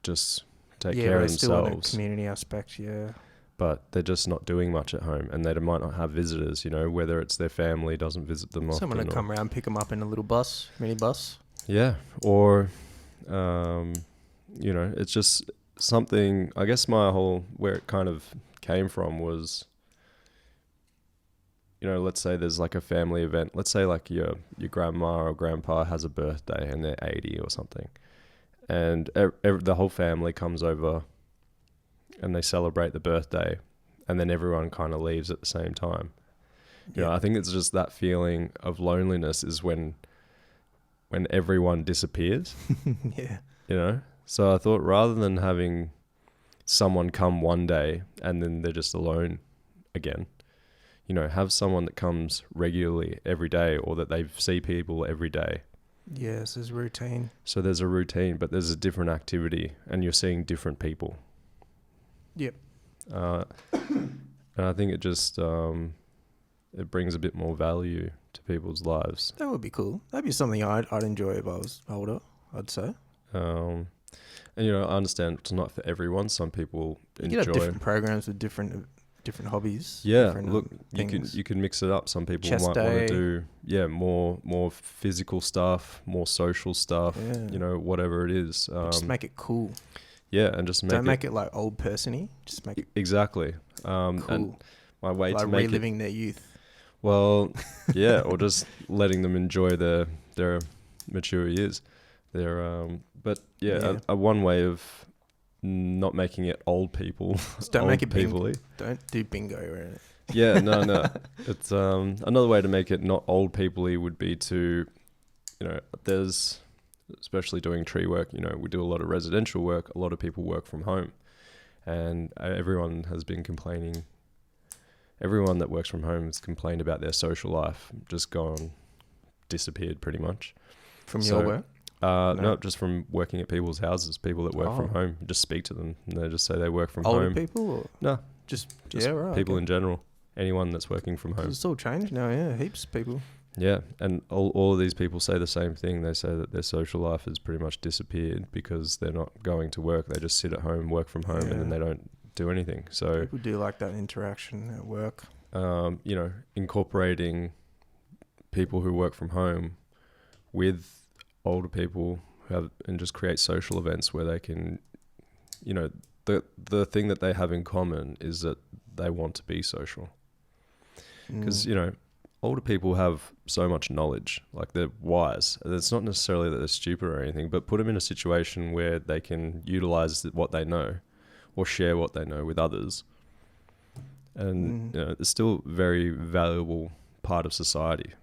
just take care of themselves. Still want a community aspect, yeah. But they're just not doing much at home, and they might not have visitors, whether it's their family doesn't visit them often. Someone to come around, pick them up in a little mini bus. Yeah, or, it's just something, I guess where it kind of came from was, let's say there's like a family event. Let's say like your grandma or grandpa has a birthday and they're 80 or something. And the whole family comes over and they celebrate the birthday, and then everyone kind of leaves at the same time. I think it's just that feeling of loneliness is when everyone disappears. Yeah. So I thought, rather than having someone come one day and then they're just alone again, have someone that comes regularly every day, or that they see people every day. Yes, there's routine. So there's a routine, but there's a different activity, and you're seeing different people. Yep. And I think it just it brings a bit more value to people's lives. That would be cool. That'd be something I'd enjoy if I was older, I'd say. And I understand it's not for everyone. Some people enjoy. You could have different programs with different hobbies. Yeah, look, you can mix it up. Some people Chest might day. want to do more physical stuff, more social stuff. Yeah. Whatever it is. Just make it cool. Yeah, and just Don't make it like old person-y. Just make it exactly cool. And my way like to make reliving their youth. Well, yeah, or just letting them enjoy their mature years. But yeah. A one way of not making it old people. Just don't make it bingo. Don't do bingo or anything. Yeah, no. It's another way to make it not old people-y would be to, there's, especially doing tree work, we do a lot of residential work. A lot of people work from home, and everyone has been complaining. Everyone that works from home has complained about their social life just disappeared pretty much. From your work? No, just from working at people's houses. People that work from home, you just speak to them and they just say they work from home. Older people? Or? No, just people in general. Anyone that's working from home. It's all changed now, yeah. Heaps of people. Yeah, and all of these people say the same thing. They say that their social life has pretty much disappeared because they're not going to work. They just sit at home, work from home, and then they don't do anything. So people do like that interaction at work. Incorporating people who work from home with older people and just create social events where they can, the thing that they have in common is that they want to be social. Because, older people have so much knowledge, like they're wise. It's not necessarily that they're stupid or anything, but put them in a situation where they can utilize what they know or share what they know with others. And it's still a very valuable part of society.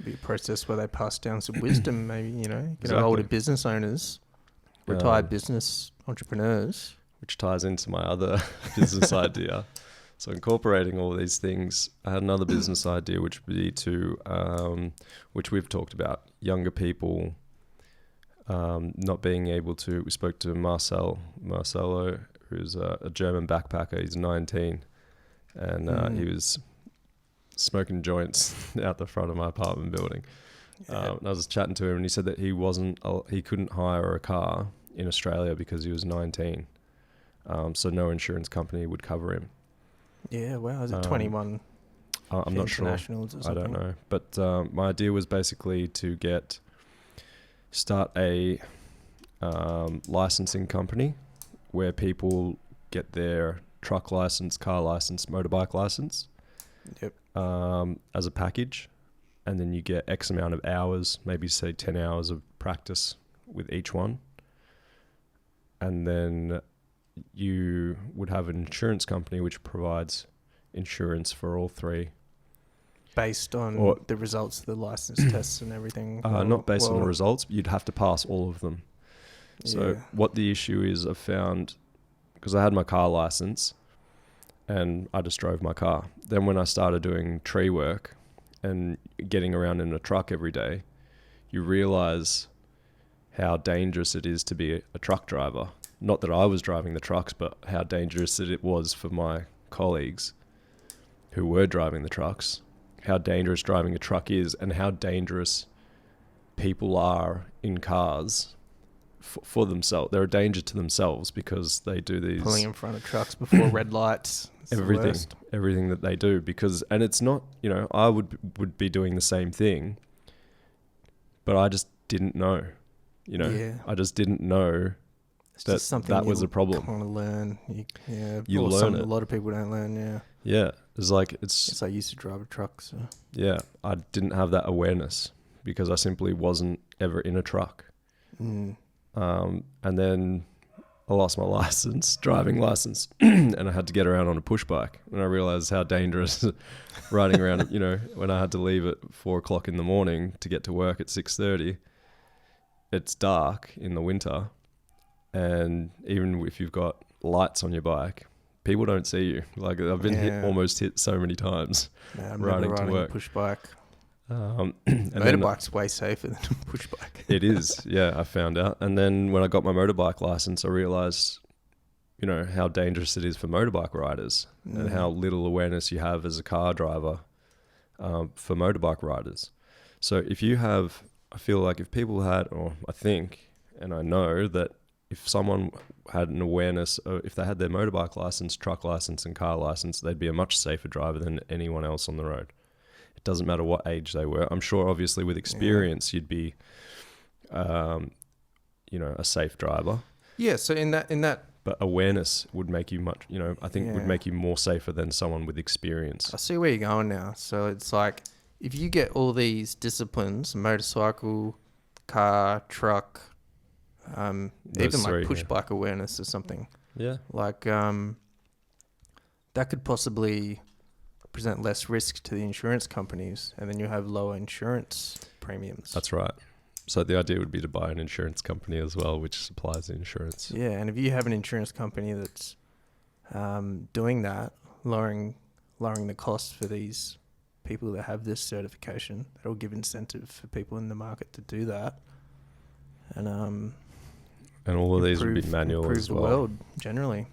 Be a process where they pass down some wisdom, maybe, you know, get Exactly. older business owners, retired business entrepreneurs. Which ties into my other business idea. So incorporating all these things, I had another business idea, which would be to, which we've talked about, younger people not being able to. We spoke to Marcelo, who's a German backpacker. He's 19, and he was smoking joints out the front of my apartment building. And I was chatting to him, and he said that he couldn't hire a car in Australia because he was 19. So no insurance company would cover him. Yeah, wow. Is it 21? I'm not sure. Internationals or I something? don't know. But my idea was basically to start a licensing company where people get their truck license, car license, motorbike license as a package. And then you get X amount of hours, maybe say 10 hours of practice with each one. And then you would have an insurance company which provides insurance for all three. Based on the results of the license tests and everything? Not based on the results, but you'd have to pass all of them. So Yeah. what the issue is, I've found, because I had my car license and I just drove my car. Then when I started doing tree work and getting around in a truck every day, you realize how dangerous it is to be a truck driver. Not that I was driving the trucks, but how dangerous it was for my colleagues who were driving the trucks, how dangerous driving a truck is, and how dangerous people are in cars for themselves. They're a danger to themselves because they do these... Pulling in front of trucks before red lights. Everything that they do, because, and it's not, you know, I would be doing the same thing, but I just didn't know, you know, I just didn't know that was a problem. Kind of learn. You learn it. A lot of people don't learn. Yeah, it's like I used to drive a truck, so yeah, I didn't have that awareness because I simply wasn't ever in a truck. And then I lost my driving license, and I had to get around on a push bike. And I realized how dangerous riding around, you know, when I had to leave at 4:00 in the morning to get to work at 6:30. It's dark in the winter. And even if you've got lights on your bike, people don't see you. Like I've been almost hit so many times riding to work. A push bike. And motorbike's way safer than a push bike. It is, yeah, I found out. And then when I got my motorbike license, I realized, you know, how dangerous it is for motorbike riders and how little awareness you have as a car driver for motorbike riders. So I feel like if people had, or I think, and I know that if someone had an awareness, if they had their motorbike license, truck license, and car license, they'd be a much safer driver than anyone else on the road. It doesn't matter what age they were. I'm sure, obviously, with experience, you'd be, you know, a safe driver. Yeah. So in that. But awareness would make you much, you know, I think would make you more safer than someone with experience. I see where you're going now. So it's like if you get all these disciplines, motorcycle, car, truck. Even like push bike awareness or something. Yeah. Like that could possibly present less risk to the insurance companies, and then you have lower insurance premiums. That's right. So the idea would be to buy an insurance company as well, which supplies the insurance. Yeah, and if you have an insurance company that's doing that, lowering the cost for these people that have this certification, that'll give incentive for people in the market to do that. And all of these would be manual as well. Improve the world, generally.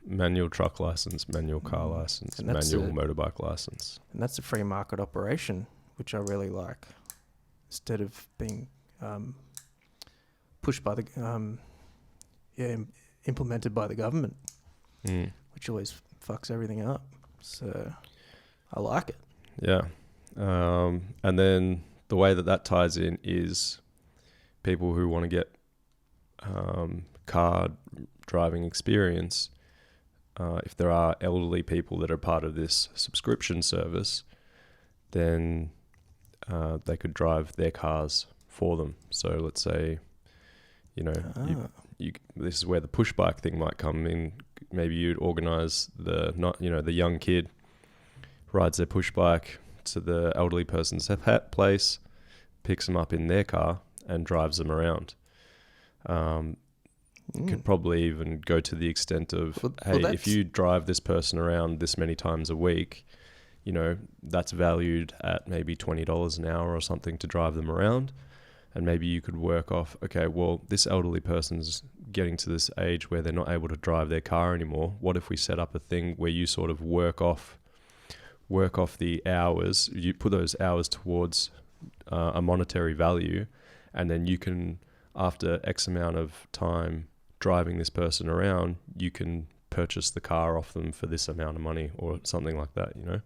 Manual truck license, manual car license, manual motorbike license. And that's a free market operation, which I really like. Instead of being pushed by the... implemented by the government, which always fucks everything up. So I like it. Yeah. And then the way that ties in is people who want to get car driving experience, if there are elderly people that are part of this subscription service, then they could drive their cars for them. So let's say, you know, this is where the push bike thing might come in. Maybe you'd organise the young kid rides their push bike to the elderly person's place, picks them up in their car, and drives them around. Could probably even go to the extent of, if you drive this person around this many times a week, you know, that's valued at maybe $20 an hour or something to drive them around. And maybe you could work off, okay, well, this elderly person's getting to this age where they're not able to drive their car anymore. What if we set up a thing where you sort of work off the hours, you put those hours towards a monetary value, and then you can, after X amount of time driving this person around, you can purchase the car off them for this amount of money or something like that, you know?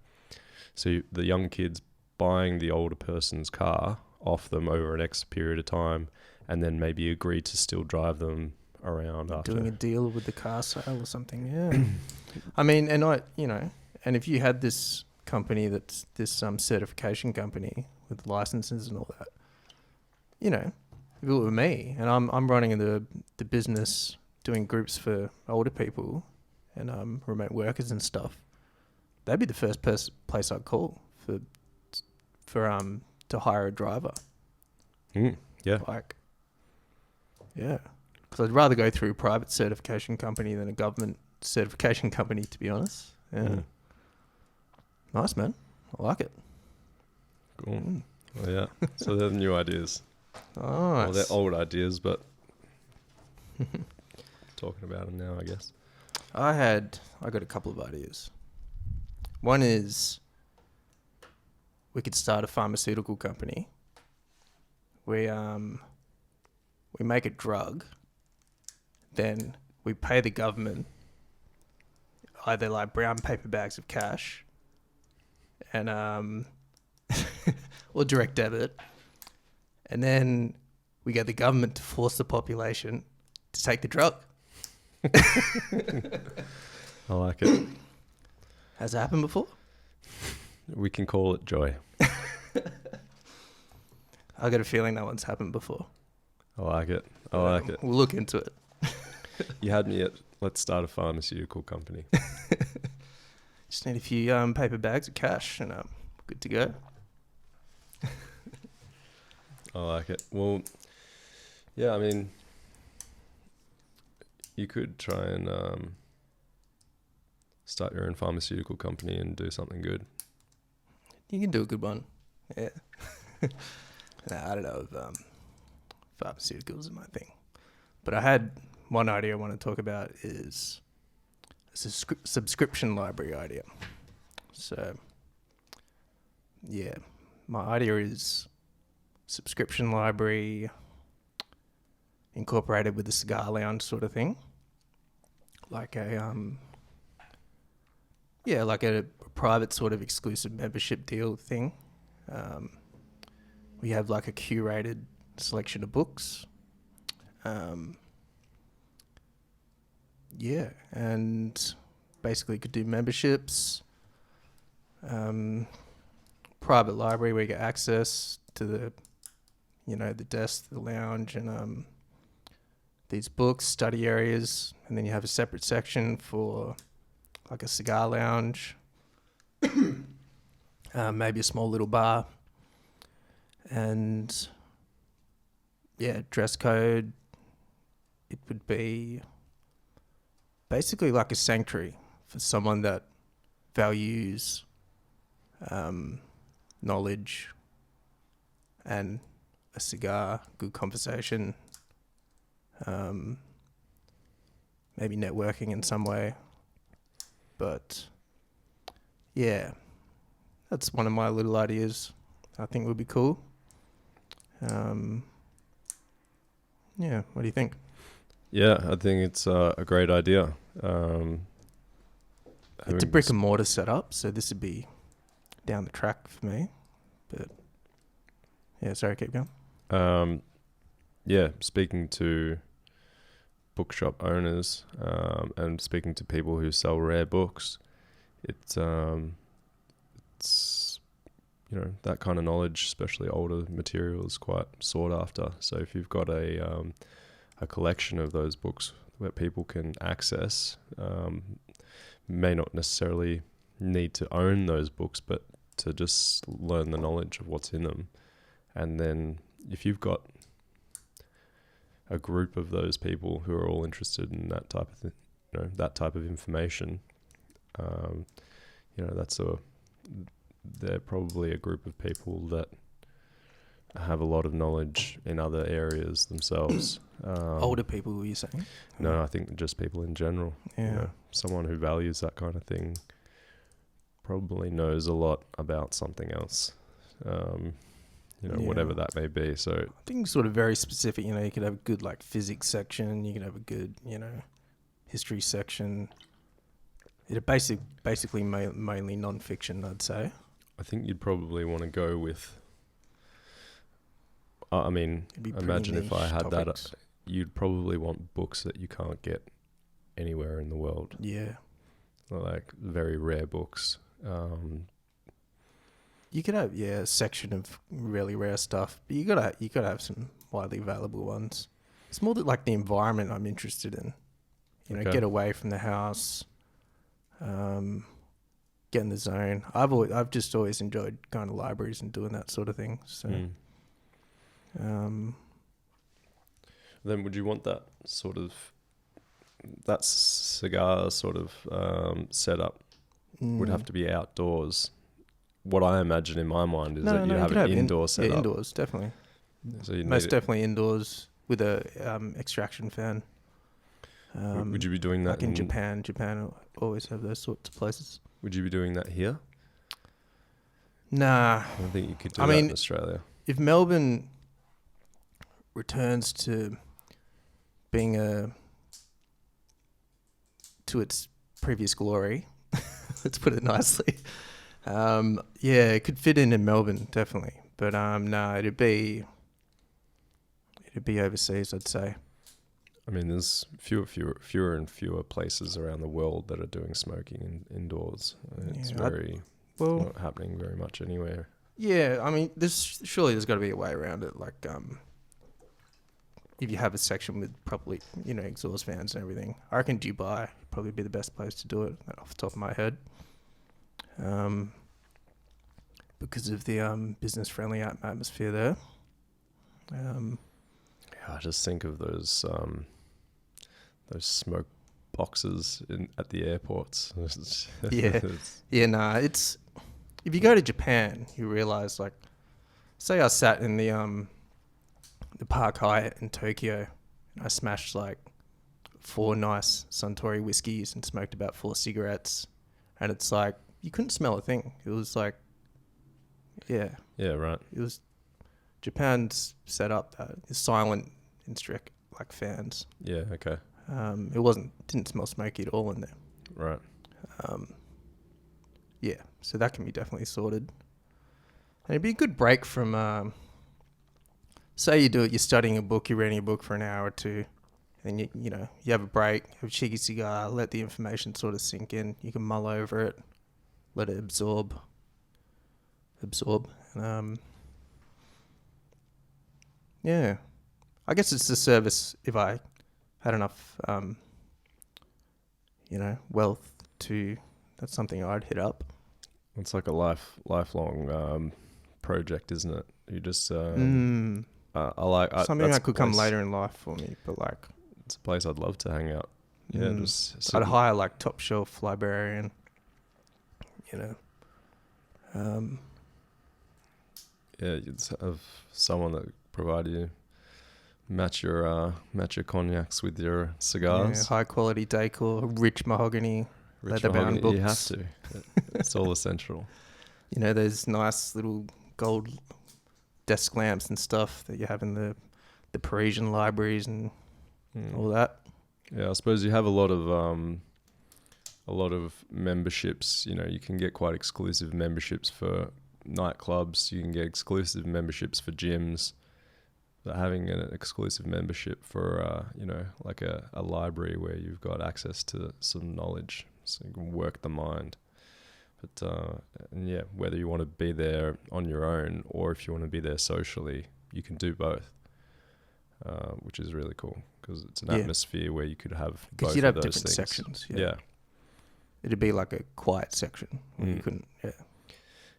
So the young kids buying the older person's car off them over an X period of time, and then maybe agree to still drive them around after. Doing a deal with the car sale or something, yeah. I mean, and if you had this company that's this certification company with licenses and all that, you know, if it were me and I'm running the business doing groups for older people and remote workers and stuff, that'd be the first place I'd call for to hire a driver. Yeah. Yeah. Because I'd rather go through a private certification company than a government certification company, to be honest. Yeah. Nice, man. I like it. Cool. Well, yeah. So they're the new ideas. Nice. Well, they're old ideas, but talking about them now, I guess. I got a couple of ideas. One is we could start a pharmaceutical company. We make a drug, then we pay the government either like brown paper bags of cash and or direct debit, and then we get the government to force the population to take the drug. I like it. Has it happened before? We can call it joy. I got a feeling that one's happened before. I like it. I like it. We'll look into it. You had me at, let's start a pharmaceutical company. Just need a few paper bags of cash and good to go. I like it. Well, yeah, I mean, you could try and start your own pharmaceutical company and do something good. You can do a good one. Yeah. I don't know if pharmaceuticals are my thing. But I had one idea I want to talk about is a subscription library idea. So, yeah, my idea is subscription library incorporated with a cigar lounge sort of thing. Like a like a private sort of exclusive membership deal thing. We have like a curated selection of books. And basically could do memberships. Private library where you get access to the desk, the lounge, and these books, study areas, and then you have a separate section for like a cigar lounge, maybe a small little bar, and dress code. It would be basically like a sanctuary for someone that values knowledge and a cigar, good conversation, maybe networking in some way. But yeah, that's one of my little ideas I think would be cool. What do you think? Yeah, I think it's a great idea. It's a brick and mortar setup, so this would be down the track for me. But yeah, sorry, keep going. Speaking to bookshop owners and speaking to people who sell rare books, it's that kind of knowledge, especially older material, is quite sought after. So if you've got a collection of those books where people can access, may not necessarily need to own those books, but to just learn the knowledge of what's in them. And then if you've got a group of those people who are all interested in that type of that type of information, they're probably a group of people that have a lot of knowledge in other areas themselves. Older people, were you saying? No, I think just people in general. Yeah. Someone who values that kind of thing probably knows a lot about something else. Whatever that may be. So I think sort of very specific. You could have a good like physics section. You could have a good history section. It basically mainly non-fiction, I'd say. I think you'd probably want to go with. Imagine if I had topics. That. You'd probably want books that you can't get anywhere in the world. Yeah. Like very rare books. You could have a section of really rare stuff, but you gotta have some widely available ones. It's more that like the environment I'm interested in. Get away from the house, get in the zone. I've just always enjoyed going to libraries and doing that sort of thing. So, then would you want that cigar sort of setup? Would have to be outdoors. What I imagine in my mind is that you have an indoor setup. Yeah, indoors, definitely. So most definitely indoors with a extraction fan. Would you be doing that like in Japan? Japan always have those sorts of places. Would you be doing that here? Nah. I don't think you could do that in Australia. If Melbourne returns to being to its previous glory, let's put it nicely. It could fit in Melbourne, definitely. But it'd be overseas, I'd say. I mean, there's fewer and fewer places around the world that are doing smoking indoors. It's not happening very much anywhere. Yeah, I mean, there's got to be a way around it. Like, if you have a section with probably exhaust fans and everything, I reckon Dubai would probably be the best place to do it off the top of my head. Because of the business-friendly atmosphere there. I just think of those smoke boxes at the airports. It's if you go to Japan, you realize, like, say I sat in the Park Hyatt in Tokyo, and I smashed like 4 nice Suntory whiskeys and smoked about 4 cigarettes, and it's like you couldn't smell a thing. It was like, right. It was Japan's set up that it's silent and strict, like fans. Yeah, okay. It didn't smell smoky at all in there. Right. So that can be definitely sorted. And it'd be a good break from, say you're studying a book, you're reading a book for an hour or two, and you have a break, have a cheeky cigar, let the information sort of sink in. You can mull over it, let it absorb. I guess it's a service if I had enough, wealth to. That's something I'd hit up. It's like a lifelong project, isn't it? You just I like something that could come later in life for me, but like it's a place I'd love to hang out. Yeah, I'd hire like top shelf librarian. You'd have someone that provide you match your cognacs with your cigars. High quality decor, rich mahogany, leather bound books. You have to. It's all essential. Those nice little gold desk lamps and stuff that you have in the Parisian libraries and all that. Yeah, I suppose you have a lot of memberships. You can get quite exclusive memberships for nightclubs. You can get exclusive memberships for gyms. But having an exclusive membership for like a library where you've got access to some knowledge, so you can work the mind. But whether you want to be there on your own or if you want to be there socially, you can do both, which is really cool because it's an atmosphere where you could have both you'd of have those different things. sections. Yeah, it'd be like a quiet section where you couldn't.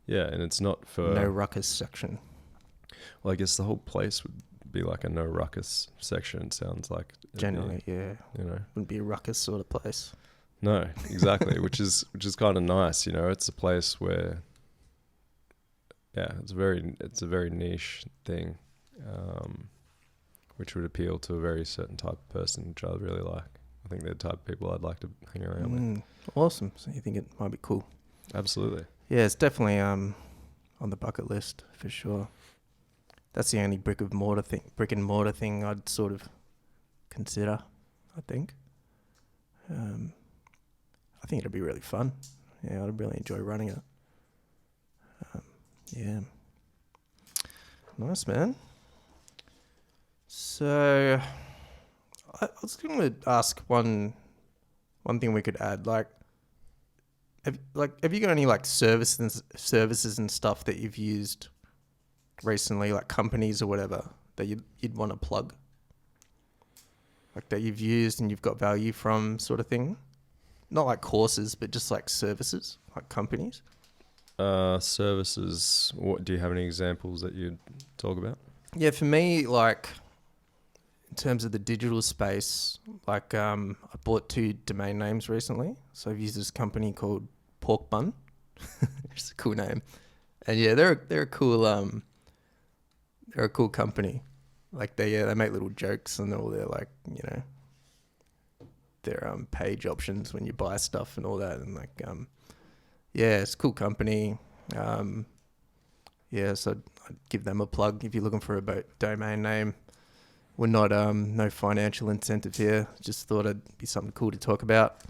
Yeah, and it's not for... No ruckus section. Well, I guess the whole place would be like a no ruckus section, it sounds like. Generally, yeah. You know. Wouldn't be a ruckus sort of place. No, exactly, which is kind of nice, you know. It's a place where, yeah, it's a very niche thing, which would appeal to a very certain type of person, which I really like. I think they're the type of people I'd like to hang around with. Awesome. So you think it might be cool? Absolutely. Yeah, it's definitely on the bucket list for sure. That's the only brick and mortar thing I'd sort of consider, I think. I think it'd be really fun. Yeah, I'd really enjoy running it. Yeah. Nice, man. So, I was going to ask one thing we could add. Have you got any like services and stuff that you've used recently, like companies or whatever that you'd want to plug, like that you've used and you've got value from, sort of thing? Not like courses, but just like services, like companies. Services. What do you have any examples that you'd talk about? Yeah, for me, like in terms of the digital space, like I bought 2 domain names recently. So I've used this company called Pork Bun, which is a cool name, and yeah, they're a cool company. Like they make little jokes and all their, like, you know, their page options when you buy stuff and all that, and like yeah, it's a cool company. Yeah, so I'd give them a plug if you're looking for a domain name. We're not no financial incentive here. Just thought it'd be something cool to talk about.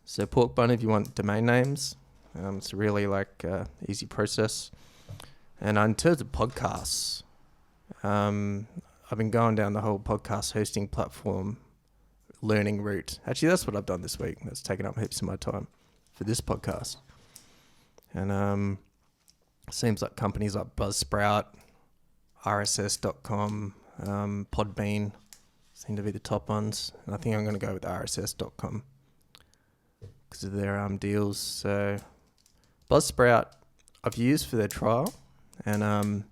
So Pork Bun, if you want domain names, it's a really like easy process. And in terms of podcasts, I've been going down the whole podcast hosting platform learning route. Actually, that's what I've done this week. That's taken up heaps of my time for this podcast. And seems like companies like Buzzsprout, RSS.com, Podbean seem to be the top ones. And I think I'm going to go with RSS.com because of their deals. So Buzzsprout I've used for their trial and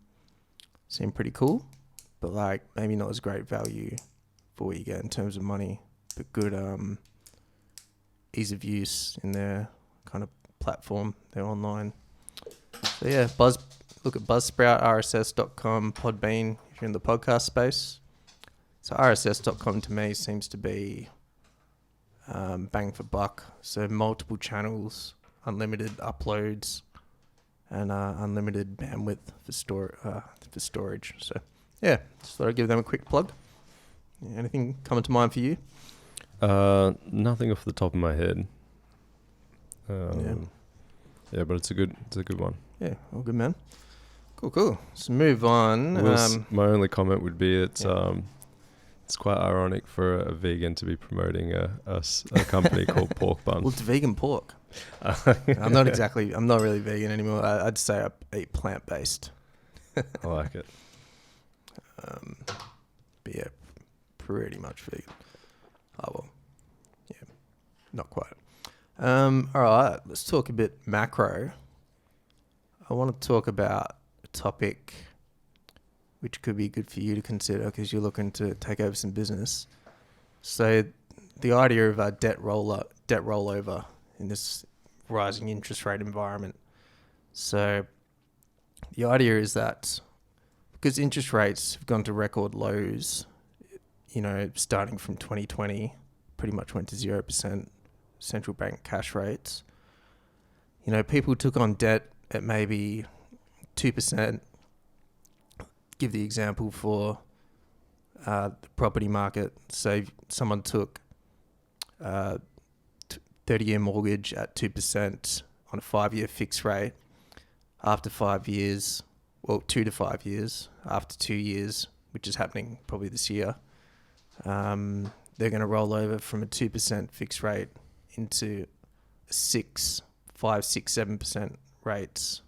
seemed pretty cool, but like maybe not as great value for what you get in terms of money, but good ease of use in their kind of platform, their online. So yeah, look at Buzzsprout, RSS.com, Podbean if you're in the podcast space. So RSS.com to me seems to be bang for buck. So multiple channels, unlimited uploads, and unlimited bandwidth for storage. So yeah, just thought I'd give them a quick plug. Yeah, anything coming to mind for you? Nothing off the top of my head. Yeah, but it's a good one. Yeah, all good, man. Cool. So move on. My only comment would be it's quite ironic for a vegan to be promoting a company called Pork Bun. Well, it's vegan pork. I'm not really vegan anymore. I'd say I eat plant-based. I like it. But yeah, pretty much vegan. Oh, well. Yeah, not quite. All right, let's talk a bit macro. I want to talk about a topic which could be good for you to consider because you're looking to take over some business. So the idea of a debt rollover in this rising interest rate environment. So the idea is that because interest rates have gone to record lows, you know, starting from 2020, pretty much went to 0% central bank cash rates. You know, people took on debt at maybe 2%. Give the example for the property market. So someone took 30-year mortgage at 2% on a 5-year fixed rate. After 5 years, 2 to 5 years, after 2 years, which is happening probably this year, they're going to roll over from a 2% fixed rate into 5, 6, 7% rates.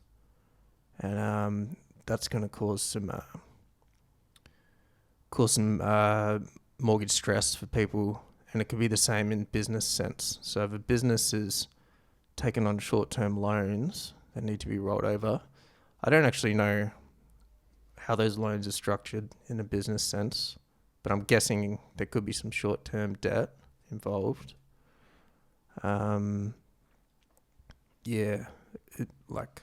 And that's going to cause some mortgage stress for people, and it could be the same in business sense. So if a business is taking on short-term loans that need to be rolled over, I don't actually know how those loans are structured in a business sense, but I'm guessing there could be some short-term debt involved. Yeah, like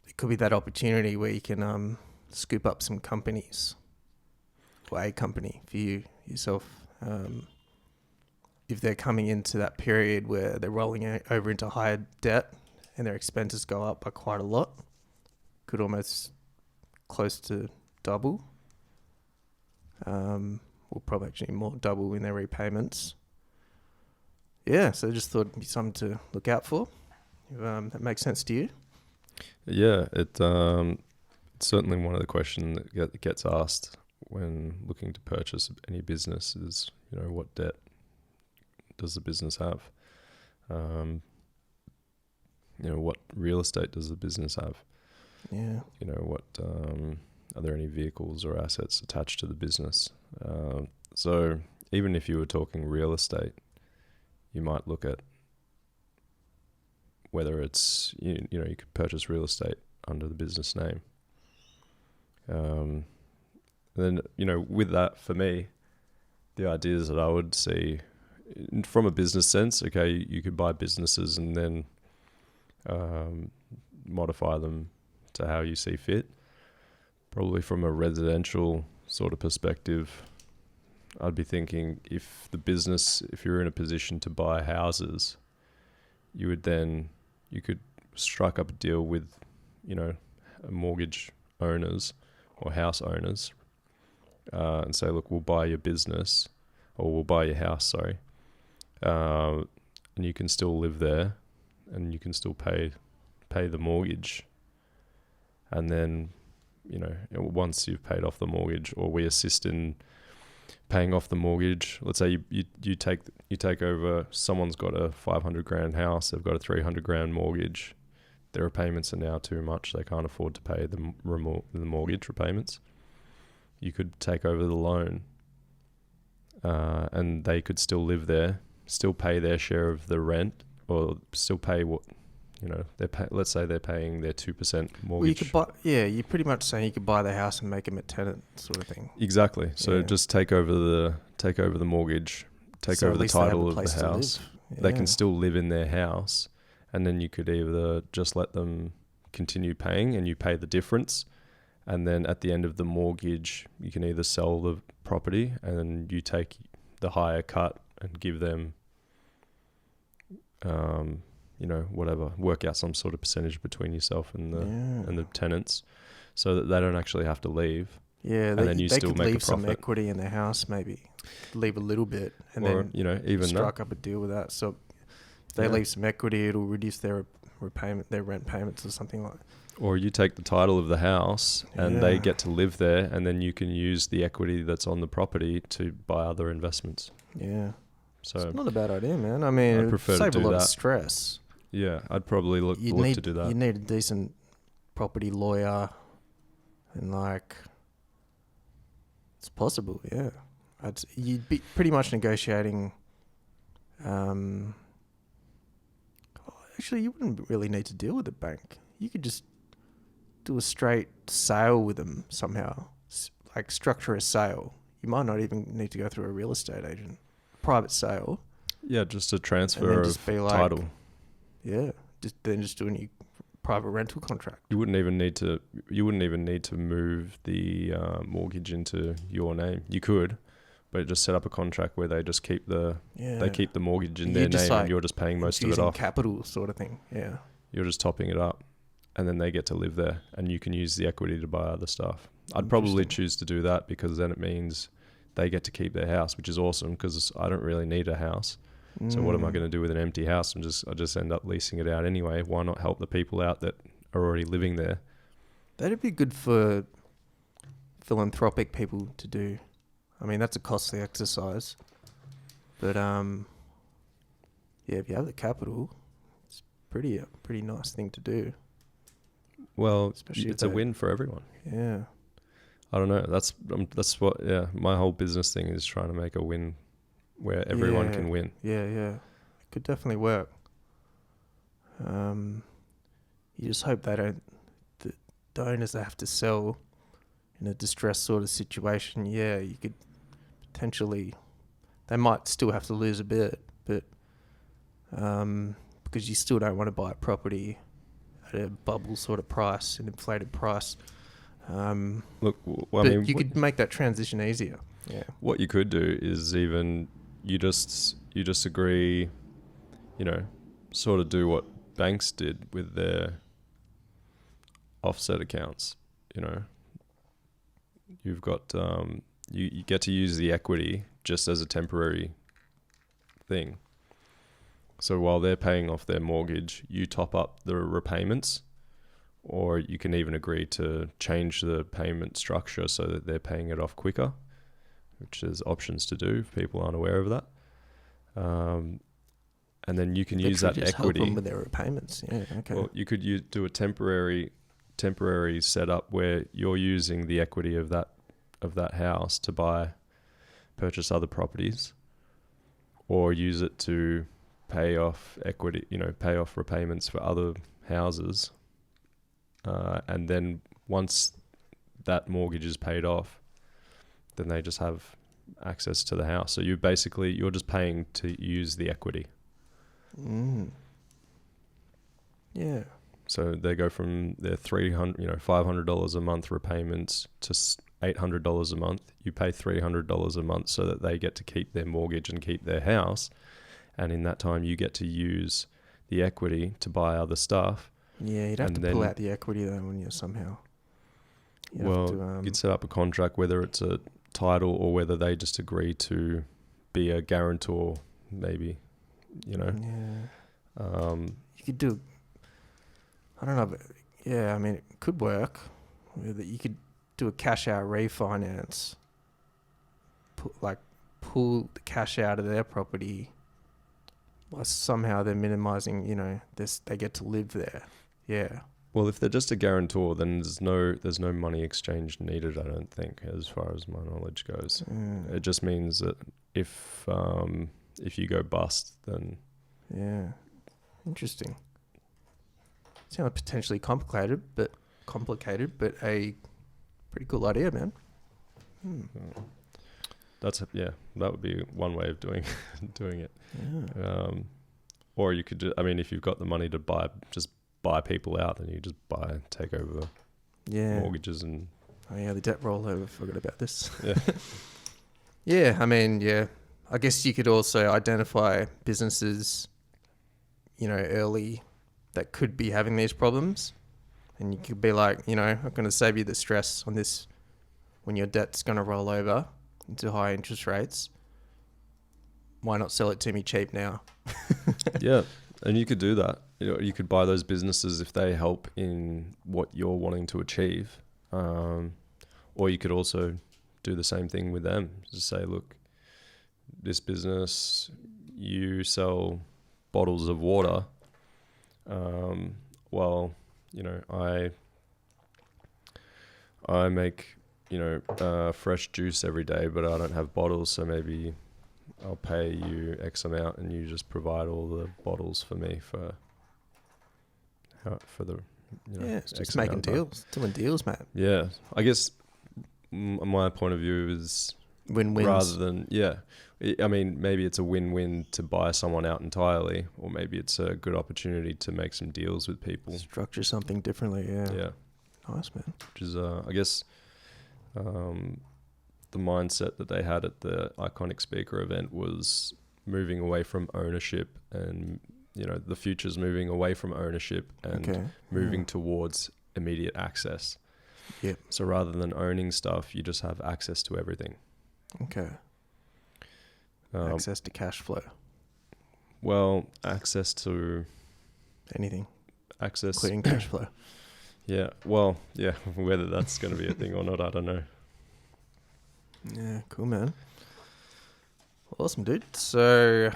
it could be that opportunity where you can scoop up some companies, or a company for yourself. If they're coming into that period where they're rolling over into higher debt and their expenses go up by quite a lot, could almost close to double. Or probably actually more double in their repayments. Yeah, so I just thought it'd be something to look out for. If, that makes sense to you? Yeah, it's certainly one of the questions that gets asked when looking to purchase any business is, what debt does the business have? What real estate does the business have? Yeah. What are there any vehicles or assets attached to the business? So even if you were talking real estate, you might look at whether it's, you could purchase real estate under the business name. Then, with that, for me, the ideas that I would see from a business sense, okay, you could buy businesses and then modify them to how you see fit. Probably from a residential sort of perspective, I'd be thinking if you're in a position to buy houses, you could strike up a deal with, mortgage owners or house owners, and say, look, we'll buy your business, or we'll buy your house, sorry, and you can still live there, and you can still pay the mortgage, and then, once you've paid off the mortgage, or we assist in paying off the mortgage. Let's say you take over. Someone's got a $500,000 house. They've got a $300,000 mortgage. Their repayments are now too much. They can't afford to pay the mortgage repayments. You could take over the loan, and they could still live there, still pay their share of the rent, or still pay what, let's say they're paying their 2% mortgage. Well, you could buy. Yeah, you're pretty much saying you could buy the house and make them a tenant, sort of thing. Exactly. So just take over the mortgage, take over the title of the house. Yeah. They can still live in their house, and then you could either just let them continue paying, and you pay the difference, and then at the end of the mortgage, you can either sell the property and then you take the higher cut and give them, whatever, work out some sort of percentage between yourself and the tenants, so that they don't actually have to leave. Yeah, and then you they still could make leave a profit. some equity in their house, maybe leave a little bit, and or, then even strike up a deal with that. So if they leave some equity, it'll reduce their rent payments or something like that. Or you take the title of the house and they get to live there, and then you can use the equity that's on the property to buy other investments. Yeah. So it's not a bad idea, man. I mean, I'd prefer save to do a lot that. of stress. Yeah, I'd probably look to do that. You need a decent property lawyer, and it's possible, yeah. You'd be pretty much negotiating. Actually, you wouldn't really need to deal with the bank. You could just do a straight sale with them somehow, like structure a sale. You might not even need to go through a real estate agent. Private sale. Yeah, just a transfer of title. Yeah, just do a new private rental contract. You wouldn't even need to move the mortgage into your name. You could, but just set up a contract where they just keep the mortgage in their name, and you're just paying most of it off. Capital sort of thing. Yeah. You're just topping it up, and then they get to live there, and you can use the equity to buy other stuff. I'd probably choose to do that, because then it means they get to keep their house, which is awesome, because I don't really need a house. So what am I going to do with an empty house? I just end up leasing it out anyway. Why not help the people out that are already living there? That'd be good for philanthropic people to do. I mean, that's a costly exercise, but if you have the capital, it's a pretty nice thing to do. Well, especially it's a win for everyone. Yeah. I don't know. That's what. Yeah, my whole business thing is trying to make a win where everyone can win. Yeah, it could definitely work. You just hope they don't. the owners that have to sell in a distressed sort of situation, yeah, you could potentially, they might still have to lose a bit, but because you still don't want to buy a property at a bubble sort of price, an inflated price. Look, But you could make that transition easier. Yeah. what you could do is even you just agree, sort of do what banks did with their offset accounts. You've got you get to use the equity just as a temporary thing. So while they're paying off their mortgage, you top up the repayments, or you can even agree to change the payment structure so that they're paying it off quicker, which there's options to do if people aren't aware of that. And then you can use that just equity. help them with their repayments. Yeah, okay. Well, you could do a temporary setup where you're using the equity of that house to purchase other properties, or use it to pay off equity, pay off repayments for other houses. And then once that mortgage is paid off, then they just have access to the house. So you're just paying to use the equity. Yeah. So they go from their $500 a month repayments to $800 a month. You pay $300 a month so that they get to keep their mortgage and keep their house. And in that time, you get to use the equity to buy other stuff. Yeah, you'd have to pull out the equity though, wouldn't you, somehow? You'd set up a contract, whether it's a title or whether they just agree to be a guarantor, maybe, Yeah. You could do, I don't know, but yeah, I mean, it could work. You could do a cash out refinance, pull the cash out of their property. Well, somehow they're minimizing, they get to live there. Yeah. Well, if they're just a guarantor, then there's no money exchange needed, I don't think, as far as my knowledge goes. It just means that if you go bust, then... Yeah. Interesting. Sounds potentially complicated, but a pretty cool idea, man. That would be one way of doing it. Yeah. Or you could do, if you've got the money to buy people out, then you just take over mortgages and... Oh yeah, the debt rollover, forgot about this. Yeah. Yeah, I guess you could also identify businesses, early that could be having these problems. And you could be like, I'm going to save you the stress on this when your debt's going to roll over into high interest rates. Why not sell it to me cheap now? Yeah, and you could do that. You could buy those businesses if they help in what you're wanting to achieve. Or you could also do the same thing with them. Just say, look, this business, you sell bottles of water. I make, fresh juice every day, but I don't have bottles, so maybe I'll pay you X amount and you just provide all the bottles for me for the, it's just making deals, doing deals, man. Yeah, I guess my point of view is win-wins. Rather than, maybe it's a win-win to buy someone out entirely, or maybe it's a good opportunity to make some deals with people. Structure something differently, yeah. Yeah. Nice, man. Which is, I guess, the mindset that they had at the Iconic Speaker event was moving away from ownership, and the future's moving away from ownership and moving towards immediate access. Yep. So rather than owning stuff, you just have access to everything. Okay. Access to cash flow. Well, access to anything. Access, including cash flow. Yeah. Well, yeah. Whether that's going to be a thing or not, I don't know. Yeah, cool, man. Awesome, dude. So,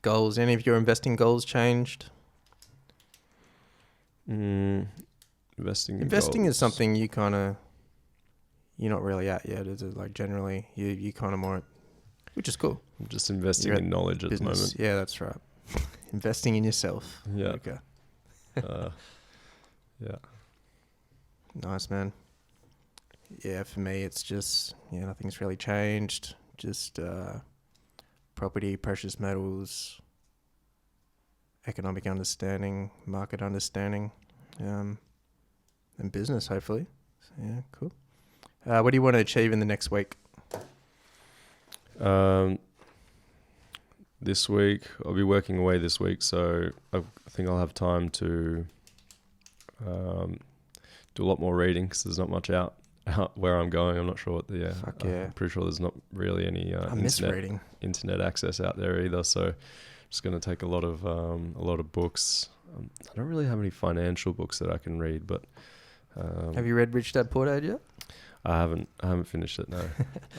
goals. Any of your investing goals changed? Investing goals. Is something you're not really at yet, is it? Like generally, you kind of more, which is cool. I'm just investing in knowledge at the moment. Yeah, that's right. Investing in yourself. Yeah. Okay. Yeah. Nice, man. Yeah, for me, it's just, nothing's really changed. Just property, precious metals, economic understanding, market understanding, and business, hopefully. So, yeah, cool. What do you want to achieve in the next week? This week, I'll be working away this week, so I think I'll have time to do a lot more reading because there's not much out where I'm going. I'm not sure what the... Fuck yeah. I'm pretty sure there's not really any I miss reading. Internet access out there either, so just going to take a lot of books. I don't really have any financial books that I can read, but... have you read Rich Dad Poor Dad yet? I haven't finished it, no.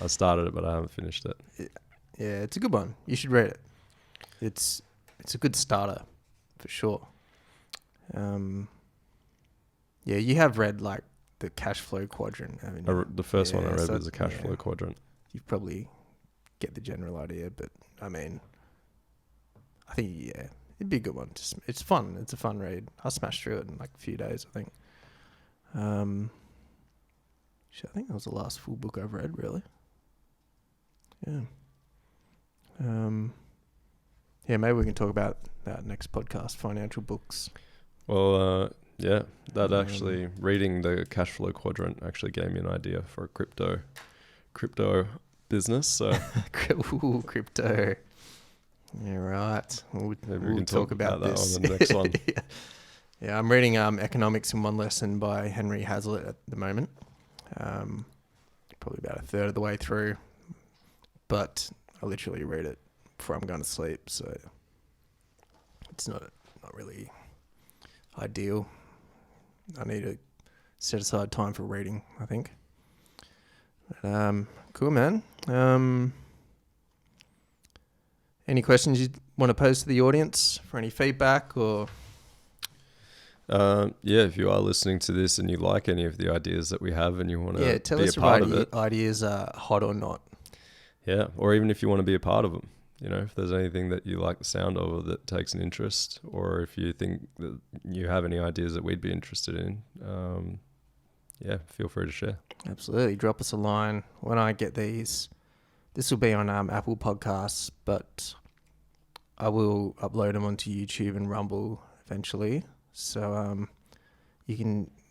I started it, but I haven't finished it. Yeah, it's a good one. You should read it. It's a good starter, for sure. Yeah, you have read like the cash flow quadrant, haven't you? The first one I read was the cash flow quadrant. You probably get the general idea, but I mean, I think it'd be a good one. It's fun. It's a fun read. I smashed through it in like a few days, I think. I think that was the last full book I've read, really. Yeah. Yeah, maybe we can talk about that next podcast, financial books. Well, yeah, that actually, reading the cash flow quadrant actually gave me an idea for a crypto business. So Ooh, crypto. Yeah, right. Maybe we can talk about that this on the next one. Yeah, I'm reading Economics in One Lesson by Henry Hazlitt at the moment. Probably about a third of the way through, but I literally read it before I'm going to sleep, so it's not really ideal. I need to set aside time for reading, I think. But, cool, man. Any questions you want to pose to the audience for any feedback or? Yeah, if you are listening to this and you like any of the ideas that we have and you want to tell be us a part of if it, ideas are hot or not. Yeah, or even if you want to be a part of them, if there's anything that you like the sound of or that takes an interest, or if you think that you have any ideas that we'd be interested in, feel free to share. Absolutely. Drop us a line. When I get these, this will be on Apple Podcasts, but I will upload them onto YouTube and Rumble eventually. So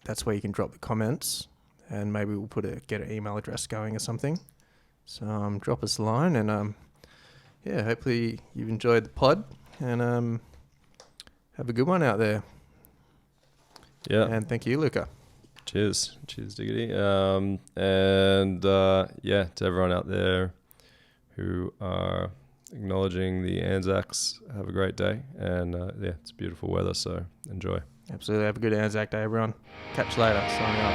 that's where you can drop the comments, and maybe we'll get an email address going or something. So drop us a line, and hopefully you've enjoyed the pod, and have a good one out there. Yeah. And thank you, Luka. Cheers, Diggity. To everyone out there who are acknowledging the Anzacs, have a great day. And it's beautiful weather, so enjoy. Absolutely. Have a good Anzac Day, everyone. Catch you later. Signing off.